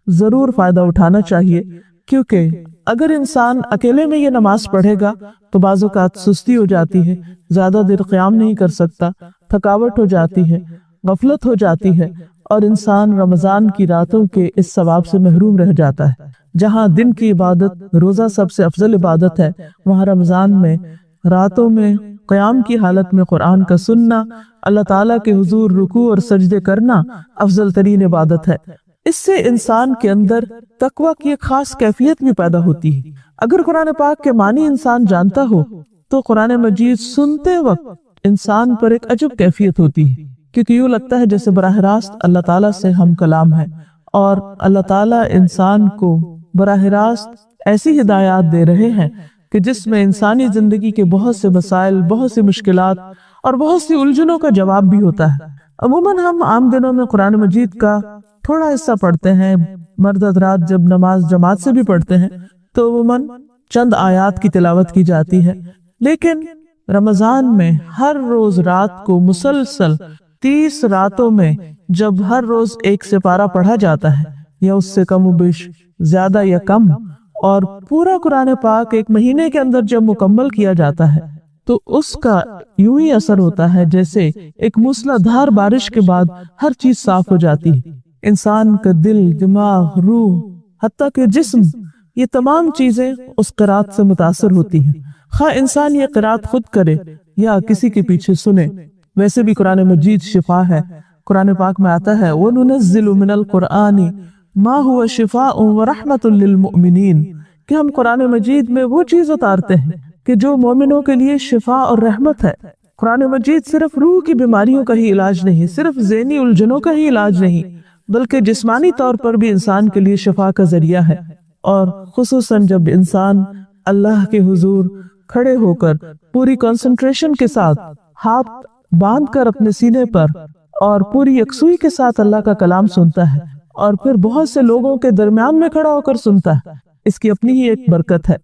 ضرور فائدہ اٹھانا چاہیے، کیونکہ اگر انسان اکیلے میں یہ نماز پڑھے گا تو بعض اوقات سستی ہو جاتی ہے، زیادہ دیر قیام نہیں کر سکتا، تھکاوٹ ہو جاتی ہے، غفلت ہو جاتی ہے، اور انسان رمضان کی راتوں کے اس ثواب سے محروم رہ جاتا ہے۔ جہاں دن کی عبادت روزہ سب سے افضل عبادت ہے، وہاں رمضان میں راتوں میں قیام کی حالت میں قرآن کا سننا، اللہ تعالیٰ کے حضور رکوع اور سجدے کرنا افضل ترین عبادت ہے۔ اس سے انسان کے اندر تقوی کی ایک خاص کیفیت بھی پیدا ہوتی ہے۔ اگر قرآن پاک کے معنی انسان جانتا ہو تو قرآن مجید سنتے وقت انسان پر ایک عجب کیفیت ہوتی ہے، کیونکہ یوں لگتا ہے جیسے براہ راست اللہ تعالیٰ سے ہم کلام ہے، اور اللہ تعالیٰ انسان کو براہ راست ایسی ہدایات دے رہے ہیں کہ جس میں انسانی زندگی کے بہت سے مسائل، بہت سی مشکلات اور بہت سی الجھنوں کا جواب بھی ہوتا ہے۔ عموماً ہم عام دنوں میں قرآن مجید کا تھوڑا حصہ پڑھتے ہیں، مرد حضرات جب نماز جماعت سے بھی پڑھتے ہیں تو عموماً چند آیات کی تلاوت کی جاتی ہے، لیکن رمضان میں ہر روز رات کو مسلسل 30 راتوں میں جب ہر روز ایک سپارہ پڑھا جاتا ہے یا اس سے کم و بیش زیادہ یا کم، اور پورا قرآن پاک ایک مہینے کے اندر جب مکمل کیا جاتا ہے تو اس کا یوں ہی اثر ہوتا ہے جیسے ایک موسلادھار بارش کے بعد ہر چیز صاف ہو جاتی ہے۔ انسان کا دل، دماغ، روح، حتیٰ کہ جسم، یہ تمام چیزیں اس قرات سے متاثر ہوتی ہیں، خواہ انسان یہ قرات خود کرے یا کسی کے پیچھے سنے۔ ویسے بھی قرآن مجید شفا ہے، قرآن پاک میں آتا ہے وَنُنَزِّلُ مِنَ الْقُرْآنِ مَا هُوَ شِفَاءٌ وَرَحْمَةٌ لِّلْمُؤْمِنِينَ، کہ ہم قرآن مجید میں وہ چیز اتارتے ہیں کہ جو مومنوں کے لیے شفا اور رحمت ہے۔ قرآن مجید صرف روح کی بیماریوں کا ہی علاج نہیں، صرف ذہنی الجھنوں کا ہی علاج نہیں، بلکہ جسمانی طور پر بھی انسان کے لیے شفا کا ذریعہ ہے۔ اور خصوصاً جب انسان اللہ کے حضور کھڑے ہو کر پوری کنسنٹریشن کے ساتھ ہاتھ باندھ کر اپنے سینے پر اور پوری یکسوئی کے ساتھ اللہ کا کلام سنتا ہے، اور پھر بہت سے لوگوں کے درمیان میں کھڑا ہو کر سنتا ہے، اس کی اپنی ہی ایک برکت ہے۔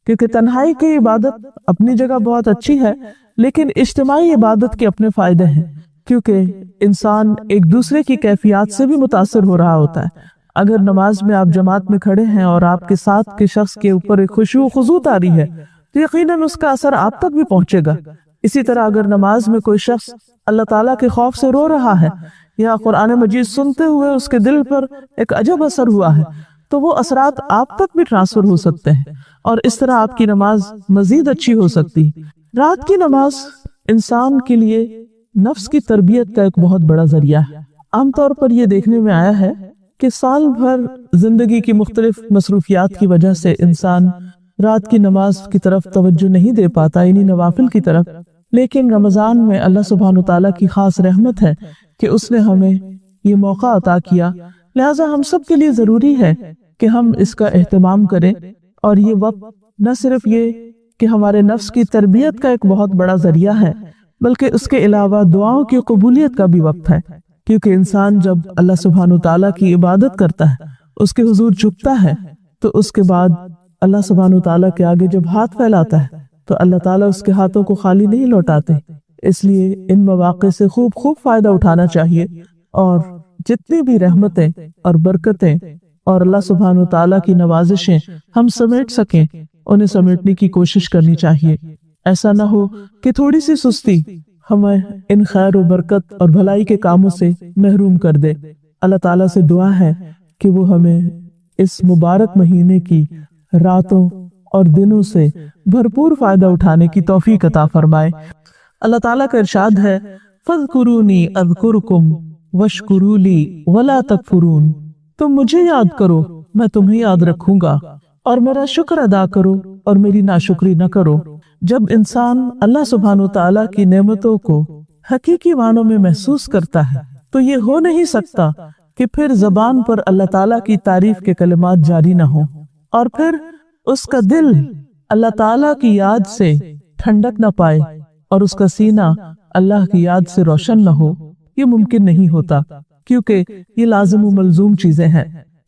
کیونکہ تنہائی کی عبادت اپنی جگہ بہت اچھی ہے، لیکن اجتماعی عبادت کے اپنے فائدے ہیں، کیونکہ انسان ایک دوسرے کی کیفیات سے بھی متاثر ہو رہا ہوتا ہے۔ اگر نماز میں آپ جماعت میں کھڑے ہیں اور آپ کے ساتھ کے شخص کے اوپر ایک خشوع و خضوع آ رہی ہے تو یقیناً اس کا اثر آپ تک بھی پہنچے گا۔ اسی طرح اگر نماز میں کوئی شخص اللہ تعالیٰ کے خوف سے رو رہا ہے یا قرآن مجید سنتے ہوئے اس کے دل پر ایک عجب اثر ہوا ہے تو وہ اثرات آپ تک بھی ٹرانسفر ہو سکتے ہیں، اور اس طرح آپ کی نماز مزید اچھی ہو سکتی ہے۔ رات کی نماز انسان کے لیے نفس کی تربیت کا ایک بہت بڑا ذریعہ ہے۔ عام طور پر یہ دیکھنے میں آیا ہے کہ سال بھر زندگی کی مختلف مصروفیات کی وجہ سے انسان رات کی نماز کی طرف توجہ نہیں دے پاتا، یعنی نوافل کی طرف، لیکن رمضان میں اللہ سبحانہ تعالیٰ کی خاص رحمت ہے کہ اس نے ہمیں یہ موقع عطا کیا، لہٰذا ہم سب کے لیے ضروری ہے کہ ہم اس کا اہتمام کریں۔ اور یہ وقت نہ صرف یہ کہ ہمارے نفس کی تربیت کا ایک بہت بڑا ذریعہ ہے، بلکہ اس کے علاوہ دعاؤں کی قبولیت کا بھی وقت ہے، کیونکہ انسان جب اللہ سبحانہ تعالیٰ کی عبادت کرتا ہے، اس کے حضور جھکتا ہے، تو اس کے بعد اللہ سبحانہ تعالیٰ کے آگے جب ہاتھ پھیلاتا ہے تو اللہ تعالیٰ اس کے ہاتھوں کو خالی نہیں لوٹاتے۔ اس لیے ان مواقع سے خوب فائدہ اٹھانا چاہیے اور جتنی بھی رحمتیں اور برکتیں اور اللہ سبحانہ و تعالیٰ کی نوازشیں ہم سمیٹ سکیں انہیں سمیٹنے کی کوشش کرنی چاہیے. ایسا نہ ہو کہ تھوڑی سی سستی ہمیں ان خیر و برکت اور بھلائی کے کاموں سے محروم کر دے. اللہ تعالیٰ سے دعا ہے کہ وہ ہمیں اس مبارک مہینے کی راتوں اور دنوں سے بھرپور فائدہ اٹھانے کی توفیق عطا فرمائے. اللہ تعالیٰ کا ارشاد ہے فَاذْكُرُونِي أَذْكُرْكُمْ وَاشْكُرُوا لِي وَلَا تَكْفُرُونَ. تم مجھے یاد کرو میں تمہیں یاد رکھوں گا اور میرا شکر ادا کرو اور میری ناشکری نہ کرو. جب انسان اللہ سبحانہ و تعالیٰ کی نعمتوں کو حقیقی معنوں میں محسوس کرتا ہے تو یہ ہو نہیں سکتا کہ پھر زبان پر اللہ تعالیٰ کی تعریف کے کلمات جاری نہ ہوں اور پھر اس کا دل اللہ تعالیٰ کی یاد سے ٹھنڈک نہ پائے اور اس کا سینہ اللہ کی یاد سے روشن نہ ہو. یہ ممکن نہیں ہوتا کیونکہ یہ لازم و ملزوم چیزیں ہیں.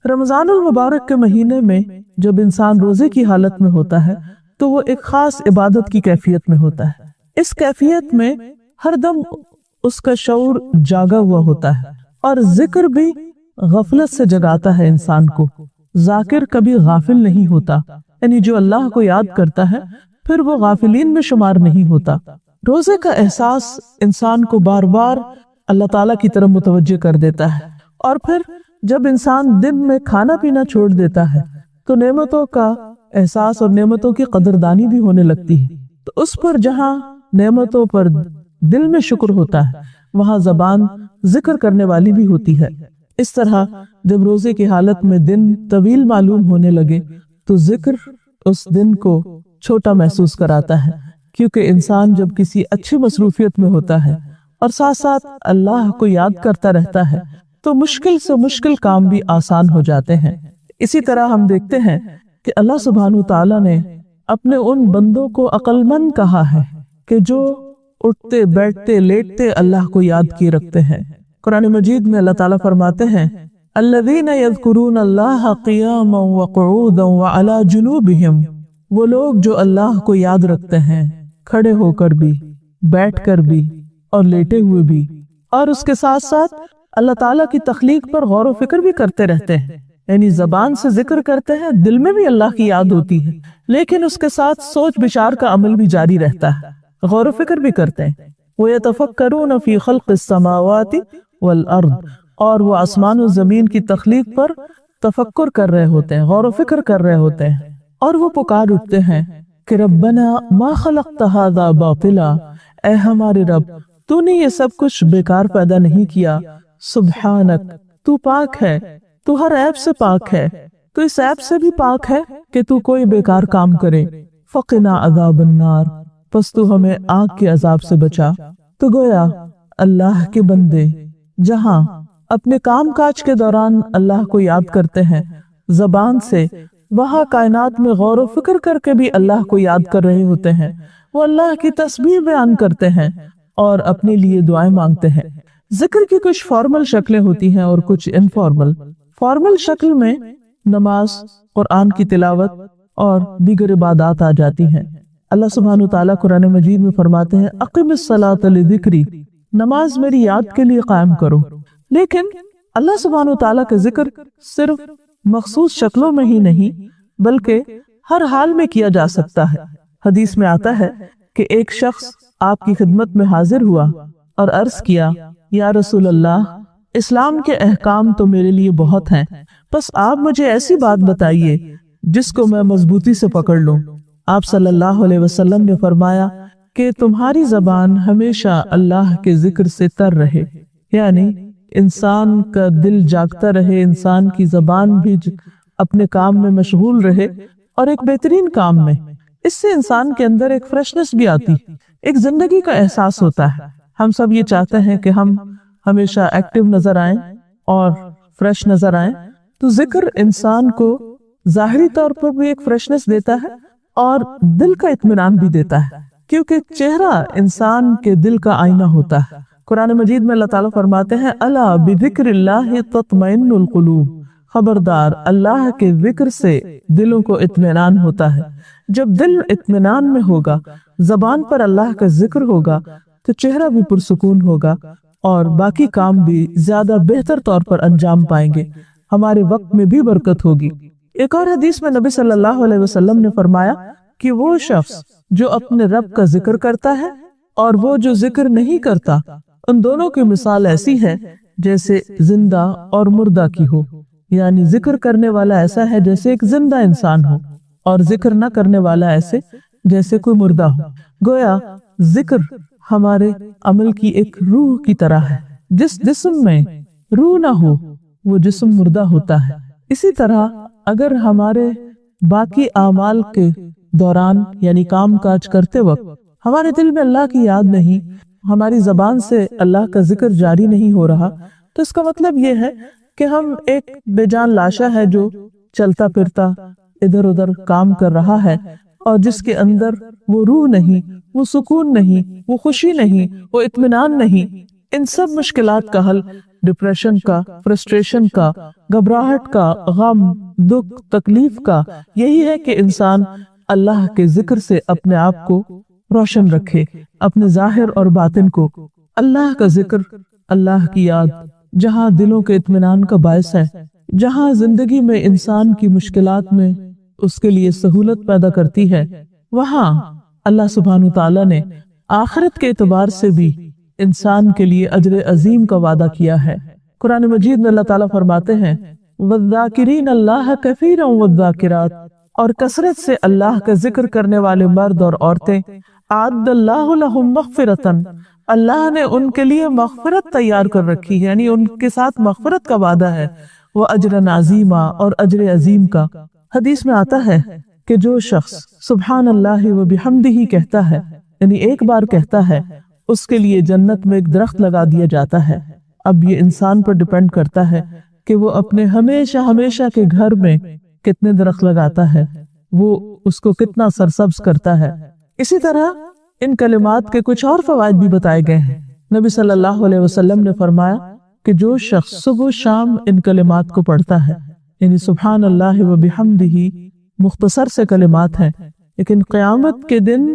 رمضان المبارک کے مہینے میں جب انسان روزے کی حالت میں ہوتا ہے تو وہ ایک خاص عبادت کی کیفیت میں ہوتا ہے. اس کیفیت میں ہر دم اس کا شعور جاگا ہوا ہوتا ہے اور ذکر بھی غفلت سے جگاتا ہے انسان کو. ذاکر کبھی غافل نہیں ہوتا، یعنی جو اللہ کو یاد کرتا ہے پھر وہ غافلین میں شمار نہیں ہوتا. روزے کا احساس انسان کو بار بار اللہ تعالیٰ کی طرف متوجہ کر دیتا ہے اور پھر جب انسان دن میں کھانا پینا چھوڑ دیتا ہے تو نعمتوں کا احساس اور نعمتوں کی قدردانی بھی ہونے لگتی ہے. تو اس پر جہاں نعمتوں پر دل میں شکر ہوتا ہے وہاں زبان ذکر کرنے والی بھی ہوتی ہے. اس طرح جب روزے کی حالت میں دن طویل معلوم ہونے لگے تو ذکر اس دن کو چھوٹا محسوس کراتا ہے کیونکہ انسان جب کسی اچھی مصروفیت میں ہوتا ہے اور ساتھ ساتھ اللہ کو یاد کرتا رہتا ہے تو مشکل سے مشکل کام بھی آسان ہو جاتے ہیں. اسی طرح ہم دیکھتے ہیں کہ اللہ سبحانہ تعالیٰ نے اپنے ان بندوں کو عقل مند کہا ہے کہ جو اٹھتے بیٹھتے لیٹتے اللہ کو یاد کیے رکھتے ہیں. قرآن مجید میں اللہ تعالیٰ فرماتے ہیں الذین یذکرون اللہ قیاما وقعودا وعلی جنوبہم. وہ لوگ جو اللہ کو یاد رکھتے ہیں کھڑے ہو کر بھی، بیٹھ کر بھی اور لیٹے ہوئے بھی، اور اس کے ساتھ ساتھ اللہ تعالیٰ کی تخلیق پر غور و فکر بھی کرتے رہتے ہیں. یعنی زبان سے ذکر کرتے ہیں، دل میں بھی اللہ کی یاد ہوتی ہے لیکن اس کے ساتھ سوچ بچار کا عمل بھی جاری رہتا ہے، غور و فکر بھی کرتے ہیں. وَيَتَفَكَّرُونَ فِي خَلْقِ السَّمَاوَاتِ وَالْأَرْضِ. اور وہ آسمان و زمین کی تخلیق پر تفکر کر رہے ہوتے ہیں، غور و فکر کر رہے ہوتے ہیں اور وہ پکار اٹھتے ہیں کہ ربنا ما خلقت هذا باطلا. اے ہمارے رب تو نے یہ سب کچھ بیکار پیدا نہیں کیا. سبحانک، تو پاک ہے، تو ہر عیب سے پاک ہے، تو اس عیب سے بھی پاک ہے کہ تو کوئی بیکار کام کرے. فقنا عذاب النار. پس تو ہمیں آگ کے عذاب سے بچا. تو گویا اللہ کے بندے جہاں اپنے کام کاج کے دوران اللہ کو یاد کرتے ہیں زبان سے، وہاں کائنات میں غور و فکر کر کے بھی اللہ کو یاد کر رہے ہوتے ہیں. وہ اللہ کی تسبیح بیان کرتے ہیں اور اپنے لیے دعائیں مانگتے ہیں. ذکر کی کچھ فارمل شکلیں ہوتی ہیں اور کچھ انفارمل. فارمل شکل میں نماز، قرآن کی تلاوت اور دیگر عبادات آ جاتی ہیں. اللہ سبحانہ تعالیٰ قرآن مجید میں فرماتے ہیں اقم الصلاۃ لذکری. نماز میری یاد کے لیے قائم کرو. لیکن اللہ سبحانہ تعالیٰ کا ذکر صرف مخصوص شکلوں میں ہی نہیں بلکہ ہر حال میں کیا جا سکتا ہے. حدیث میں آتا ہے کہ ایک شخص آپ کی خدمت میں حاضر ہوا اور عرض کیا یا رسول اللہ، اسلام کے احکام تو میرے لیے بہت ہیں، بس آپ مجھے ایسی بات بتائیے جس کو میں مضبوطی سے پکڑ لوں. آپ صلی اللہ علیہ وسلم نے فرمایا کہ تمہاری زبان ہمیشہ اللہ کے ذکر سے تر رہے، یعنی انسان کا دل جاگتا رہے، انسان کی زبان بھی اپنے کام میں مشغول رہے اور ایک بہترین کام میں. اس سے انسان کے اندر ایک فریشنس بھی آتی، ایک زندگی کا احساس ہوتا ہے. ہم سب یہ چاہتے ہیں کہ ہم ہمیشہ ایکٹیو نظر آئیں اور فریش نظر آئیں. تو ذکر انسان کو ظاہری طور پر بھی ایک فریشنس دیتا ہے اور دل کا اطمینان بھی دیتا ہے کیونکہ چہرہ انسان کے دل کا آئینہ ہوتا ہے. قرآن مجید میں اللہ تعالیٰ فرماتے ہیں الا بذکر اللہ تطمئن القلوب. خبردار، اللہ کے ذکر سے دلوں کو اطمینان ہوتا ہے. جب دل اطمینان میں ہوگا، زبان پر اللہ کا ذکر ہوگا تو چہرہ بھی پرسکون ہوگا اور باقی کام بھی زیادہ بہتر طور پر انجام پائیں گے، ہمارے وقت میں بھی برکت ہوگی۔ ایک اور حدیث میں نبی صلی اللہ علیہ وسلم نے فرمایا کہ وہ شخص جو اپنے رب کا ذکر کرتا ہے اور وہ جو ذکر نہیں کرتا، ان دونوں کی مثال ایسی ہے جیسے زندہ اور مردہ کی ہو، یعنی ذکر کرنے والا ایسا ہے جیسے ایک زندہ انسان ہو اور ذکر نہ کرنے والا ایسے جیسے کوئی مردہ ہو۔ گویا ذکر ہمارے عمل کی ایک روح کی طرح ہے، جس جسم میں روح نہ ہو وہ جسم مردہ ہوتا ہے۔ اسی طرح اگر ہمارے باقی اعمال کے دوران یعنی کام کاج کرتے وقت ہمارے دل میں اللہ کی یاد نہیں، ہماری زبان سے اللہ کا ذکر جاری نہیں ہو رہا، تو اس کا مطلب یہ ہے کہ ہم ایک بے جان لاشا ہے جو چلتا پھرتا ادھر ادھر کام کر رہا ہے اور جس کے اندر وہ روح نہیں، وہ سکون نہیں، وہ خوشی نہیں، وہ اطمینان نہیں۔ ان سب مشکلات کا حل ڈپریشن کا، فرسٹریشن کا، گھبراہٹ کا، غم، دکھ، تکلیف کا یہی ہے کہ انسان اللہ کے ذکر سے اپنے آپ کو روشن رکھے، اپنے ظاہر اور باطن کو۔ اللہ کا ذکر، اللہ کی یاد جہاں دلوں کے اطمینان کا باعث ہے، جہاں زندگی میں انسان کی مشکلات میں اس کے لیے سہولت پیدا کرتی ہے، وہاں اللہ سبحانہ تعالیٰ نے آخرت کے اعتبار سے بھی انسان کے لیے اجر عظیم کا وعدہ کیا ہے۔ قرآن مجید میں اللہ تعالیٰ فرماتے ہیں وَالذَّاكِرِينَ اللَّهَ كَثِيرًا وَالذَّاكِرَاتِ، اور کثرت سے اللہ کا ذکر کرنے والے مرد اور عورتیں، اعد اللہ لہم مغفرۃ، اللہ نے ان کے لیے مغفرت تیار کر رکھی ہے، یعنی ان کے ساتھ مغفرت کا وعدہ ہے، وہ اجر عظیما، اور اجر عظیم کا۔ حدیث میں آتا ہے کہ جو شخص سبحان اللہ و بحمدہ کہتا ہے، یعنی ایک بار کہتا ہے، اس کے لیے جنت میں ایک درخت لگا دیا جاتا ہے۔ اب یہ انسان پر ڈیپینڈ کرتا ہے کہ وہ اپنے ہمیشہ ہمیشہ کے گھر میں کتنے درخت لگاتا ہے، وہ اس کو کتنا سرسبز کرتا ہے۔ اسی طرح ان کلمات کے کچھ اور فوائد بھی بتائے گئے ہیں۔ نبی صلی اللہ علیہ وسلم نے فرمایا کہ جو شخص صبح و شام ان کلمات کو پڑھتا ہے، یعنی سبحان اللہ و بحمدہ مختصر سے کلمات ہیں، لیکن قیامت کے دن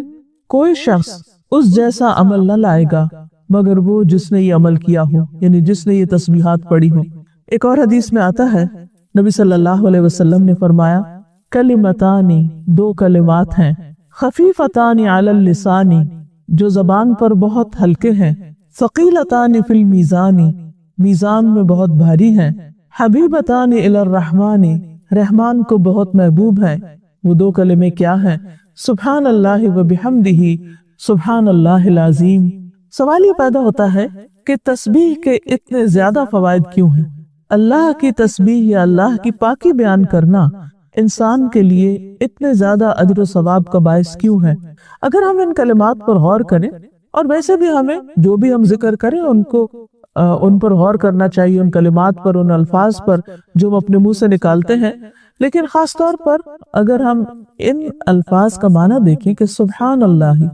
کوئی شخص اس جیسا عمل نہ لائے گا مگر وہ جس نے یہ عمل کیا ہو، یعنی جس نے یہ تسبیحات پڑھی ہو۔ ایک اور حدیث میں آتا ہے نبی صلی اللہ علیہ وسلم نے فرمایا کلمتان، دو کلمات ہیں، خفیفتان علی اللسان، جو زبان پر بہت ہلکے ہیں، ثقیلتان فی المیزان، میزان میں بہت بھاری ہیں، حبیبتان الی الرحمن، رحمان کو بہت محبوب ہیں۔ وہ دو کلمے کیا ہیں؟ سبحان اللہ و بحمدہ، سبحان اللہ العظیم۔ سوال یہ پیدا ہوتا ہے کہ تسبیح کے اتنے زیادہ فوائد کیوں ہیں؟ اللہ کی تسبیح یا اللہ کی پاکی بیان کرنا انسان کے لیے اتنے زیادہ اجر و ثواب کا باعث کیوں ہے؟ اگر ہم ان کلمات پر غور کریں، اور ویسے بھی ہمیں جو بھی ہم ذکر کریں ان پر غور کرنا چاہیے، ان کلمات پر، ان الفاظ پر جو ہم اپنے منہ سے نکالتے ہیں، لیکن خاص طور پر اگر ہم ان الفاظ کا معنی دیکھیں کہ سبحان اللہ،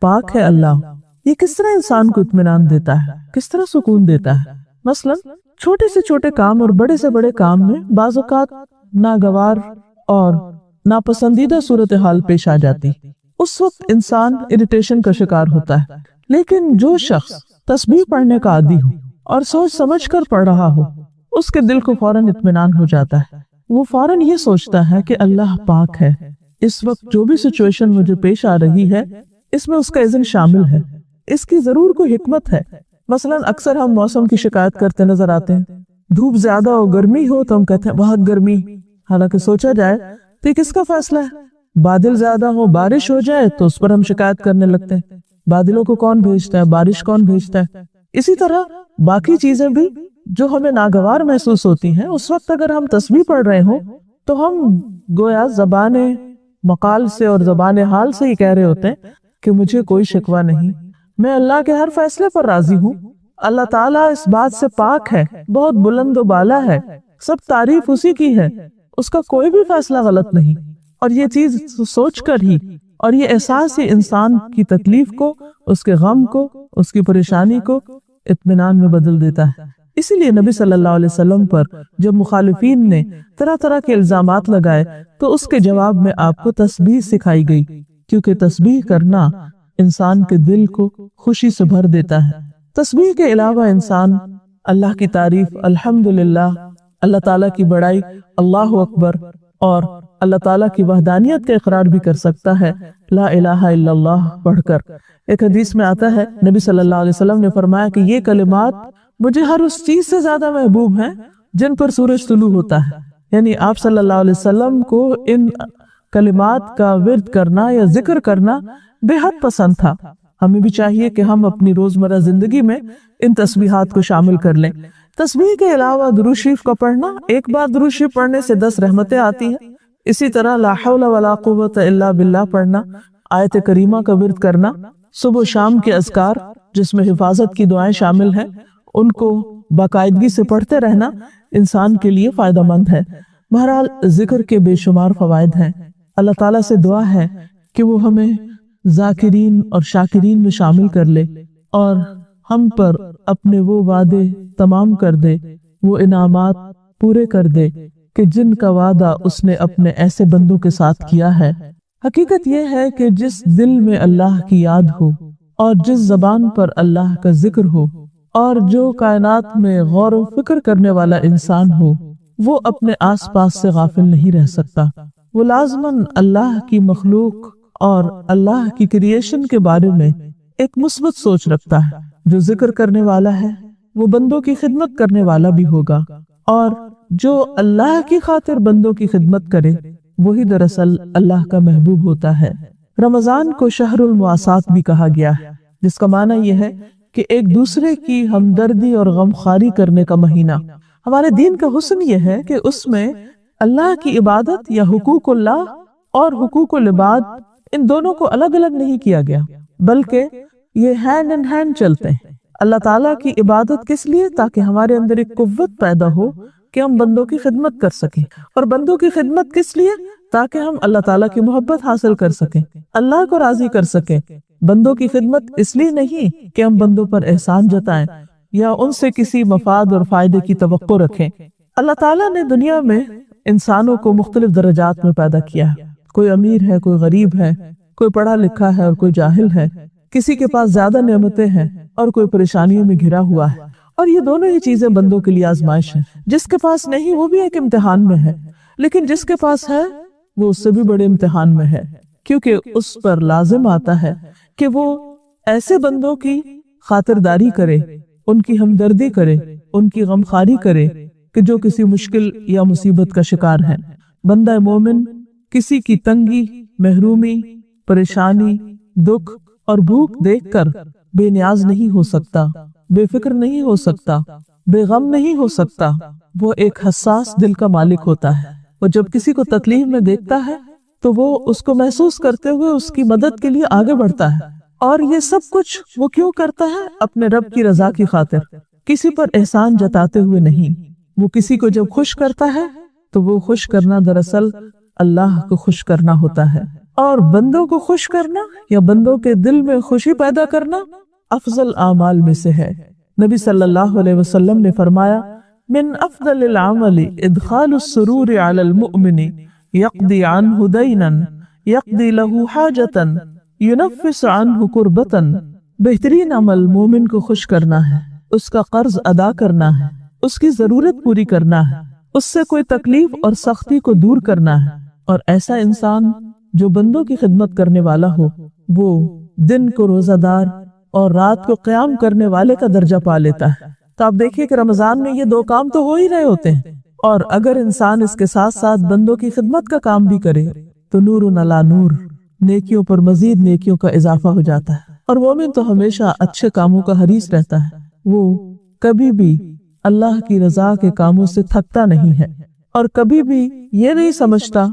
پاک ہے اللہ، یہ کس طرح انسان کو اطمینان دیتا ہے، کس طرح سکون دیتا ہے۔ مثلا چھوٹے سے چھوٹے کام اور بڑے سے بڑے کام میں بعض اوقات ناگوار اور ناپسندیدہ صورتحال پیش آ جاتی، اس وقت انسان اریٹیشن کا شکار ہوتا ہے، لیکن جو شخص تسبیح پڑھنے کا عادی ہو اور سوچ سمجھ کر پڑھ رہا ہو، اس کے دل کو فوراً اطمینان ہو جاتا ہے، وہ فوراً یہ سوچتا ہے کہ اللہ پاک ہے، اس وقت جو بھی سچویشن مجھے پیش آ رہی ہے اس میں اس کا اذن شامل ہے، اس کی ضرور کوئی حکمت ہے۔ مثلا اکثر ہم موسم کی شکایت کرتے نظر آتے ہیں، دھوپ زیادہ ہو، گرمی ہو تو ہم کہتے ہیں بہت گرمی، حالانکہ سوچا جائے تو یہ کس کا فیصلہ ہے؟ بادل زیادہ ہو، بارش ہو جائے تو اس پر ہم شکایت کرنے لگتے ہیں، بادلوں کو کون بھیجتا ہے، بارش کون بھیجتا ہے؟ اسی طرح باقی چیزیں بھی جو ہمیں ناگوار محسوس ہوتی ہیں، اس وقت اگر ہم تسبیح پڑھ رہے ہوں تو ہم گویا زبان مقال سے اور زبان حال سے ہی کہہ رہے ہوتے ہیں کہ مجھے کوئی شکوہ نہیں، میں اللہ کے ہر فیصلے پر راضی ہوں، اللہ تعالیٰ اس بات سے پاک ہے، بہت بلند و بالا ہے، سب تعریف اسی کی ہے، اس کا کوئی بھی فیصلہ غلط نہیں۔ اور یہ چیز سوچ کر ہی اور یہ احساس ہی انسان کی تکلیف کو، اس کے غم کو، اس کی پریشانی کو اطمینان میں بدل دیتا ہے۔ اسی لیے نبی صلی اللہ علیہ وسلم پر جب مخالفین نے طرح طرح کے الزامات لگائے تو اس کے جواب میں آپ کو تسبیح سکھائی گئی، کیونکہ تسبیح کرنا انسان کے دل کو خوشی سے بھر دیتا ہے۔ تسبیح کے علاوہ انسان اللہ کی تعریف، الحمدللہ، اللہ تعالیٰ کی بڑائی، اللہ اکبر، اور اللہ تعالیٰ کی وحدانیت کا اقرار بھی کر سکتا ہے لا الہ الا اللہ پڑھ کر۔ ایک حدیث میں آتا ہے، نبی صلی اللہ علیہ وسلم نے فرمایا کہ یہ کلمات مجھے ہر اس چیز سے زیادہ محبوب ہیں جن پر سورج طلوع ہوتا ہے۔ یعنی آپ صلی اللہ علیہ وسلم کو ان کلمات کا ورد کرنا یا ذکر کرنا بے حد پسند تھا۔ ہمیں بھی چاہیے کہ ہم اپنی روزمرہ زندگی میں ان تسبیحات کو شامل کر لیں۔ تسبیح کے علاوہ درود شریف کا پڑھنا، ایک بار درود شریف پڑھنے سے 10 رحمتیں آتی ہیں۔ اسی طرح لا حول ولا قوت الا باللہ پڑھنا، آیت کریمہ کا ورد کرنا، صبح و شام کے اذکار جس میں حفاظت کی دعائیں شامل ہیں ان کو باقاعدگی سے پڑھتے رہنا انسان کے لیے فائدہ مند ہے۔ بہرحال ذکر کے بے شمار فوائد ہیں۔ اللہ تعالیٰ سے دعا ہے کہ وہ ہمیں ذاکرین اور شاکرین میں شامل کر لے اور ہم پر اپنے وہ وعدے تمام کر دے، وہ انعامات پورے کر دے کہ جن کا وعدہ اس نے اپنے ایسے بندوں کے ساتھ کیا ہے۔ حقیقت یہ ہے کہ جس دل میں اللہ کی یاد ہو اور جس زبان پر اللہ کا ذکر ہو اور جو کائنات میں غور و فکر کرنے والا انسان ہو، وہ اپنے آس پاس سے غافل نہیں رہ سکتا۔ وہ لازماً اللہ کی مخلوق اور اللہ کی کریشن کے بارے میں ایک مثبت سوچ رکھتا ہے۔ جو ذکر کرنے والا ہے وہ بندوں کی خدمت کرنے والا بھی ہوگا، اور جو اللہ کی خاطر بندوں کی خدمت کرے وہی دراصل اللہ کا محبوب ہوتا ہے۔ رمضان کو شہر المواسات بھی کہا گیا ہے، جس کا معنی یہ ہے کہ ایک دوسرے کی ہمدردی اور غمخواری کرنے کا مہینہ۔ ہمارے دین کا حسن یہ ہے کہ اس میں اللہ کی عبادت یا حقوق اللہ اور حقوق العباد ان دونوں کو الگ الگ نہیں کیا گیا، بلکہ یہ ہینڈ ان ہینڈ چلتے ہیں۔ اللہ تعالیٰ کی عبادت کس لیے؟ تاکہ ہمارے اندر ایک قوت پیدا ہو کہ ہم بندوں کی خدمت کر سکیں، اور بندوں کی خدمت کس لیے؟ تاکہ ہم اللہ تعالیٰ کی محبت حاصل کر سکیں، اللہ کو راضی کر سکیں۔ بندوں کی خدمت اس لیے نہیں کہ ہم بندوں پر احسان جتائیں یا ان سے کسی مفاد اور فائدے کی توقع رکھیں۔ اللہ تعالیٰ نے دنیا میں انسانوں کو مختلف درجات میں پیدا کیا ہے۔ کوئی امیر ہے، کوئی غریب ہے، کوئی پڑھا لکھا ہے اور کوئی جاہل ہے، کسی کے پاس زیادہ نعمتیں ہیں اور کوئی پریشانیوں میں گھرا ہوا ہے، اور یہ دونوں ہی چیزیں بندوں کے لیے آزمائش ہے۔ جس کے پاس نہیں وہ بھی ایک امتحان میں ہے، لیکن جس کے پاس ہے وہ اس سے بھی بڑے امتحان میں ہے، کیونکہ اس پر لازم آتا ہے کہ وہ ایسے بندوں کی خاطرداری کرے، ان کی ہمدردی کرے، ان کی غمخواری کرے کہ جو کسی مشکل یا مصیبت کا شکار ہیں۔ بندہ مومن کسی کی تنگی، محرومی، پریشانی، دکھ اور بھوک دیکھ کر بے نیاز نہیں ہو سکتا، بے فکر نہیں ہو سکتا، بے غم نہیں ہو سکتا۔ وہ ایک حساس دل کا مالک ہوتا ہے۔ وہ جب کسی کو تکلیف میں دیکھتا ہے تو وہ اس کو محسوس کرتے ہوئے اس کی مدد کے لیے آگے بڑھتا ہے، اور یہ سب کچھ وہ کیوں کرتا ہے؟ اپنے رب کی رضا کی خاطر، کسی پر احسان جتاتے ہوئے نہیں۔ وہ کسی کو جب خوش کرتا ہے تو وہ خوش کرنا دراصل اللہ کو خوش کرنا ہوتا ہے، اور بندوں کو خوش کرنا یا بندوں کے دل میں خوشی پیدا کرنا افضل اعمال میں سے ہے۔ نبی صلی اللہ علیہ وسلم نے فرمایا، من افضل العمل ادخال السرور علی المؤمن یقضی عنہ دینا یقضی لہ حاجتا ینفس عنہ کربتا۔ بہترین عمل مومن کو خوش کرنا ہے، اس کا قرض ادا کرنا ہے، اس کی ضرورت پوری کرنا ہے، اس سے کوئی تکلیف اور سختی کو دور کرنا ہے، اور ایسا انسان جو بندوں کی خدمت کرنے والا ہو وہ دن کو روزہ دار اور رات کو قیام کرنے والے کا درجہ پا لیتا ہے۔ تو آپ دیکھیے کہ رمضان میں یہ دو کام تو ہو ہی رہے ہوتے ہیں، اور اگر انسان اس کے ساتھ ساتھ بندوں کی خدمت کا کام بھی کرے تو نور علی نور، نیکیوں پر مزید نیکیوں کا اضافہ ہو جاتا ہے۔ اور مومن تو ہمیشہ اچھے کاموں کا حریص رہتا ہے، وہ کبھی بھی اللہ کی رضا کے کاموں سے تھکتا نہیں ہے، اور کبھی بھی یہ نہیں سمجھتا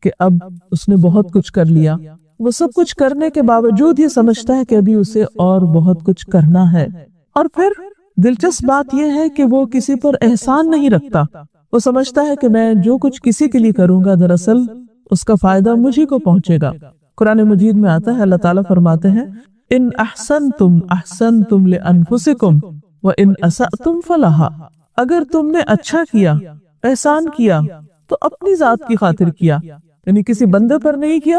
کہ اب اس نے بہت کچھ کر لیا۔ وہ سب کچھ کرنے کے باوجود یہ سمجھتا ہے کہ ابھی اسے اور بہت کچھ کرنا ہے۔ اور پھر دلچسپ بات یہ ہے کہ وہ کسی پر احسان نہیں رکھتا۔ وہ سمجھتا ہے کہ میں جو کچھ کسی کے لیے کروں گا دراصل اس کا فائدہ مجھے کو پہنچے گا۔ قرآن مجید میں آتا ہے، اللہ تعالیٰ فرماتے ہیں، ان احسنتم احسنتم لانفسکم وان اسأتم فلہا۔ اگر تم نے اچھا کیا، احسان کیا تو اپنی ذات کی خاطر کیا، یعنی کسی بندے پر نہیں کیا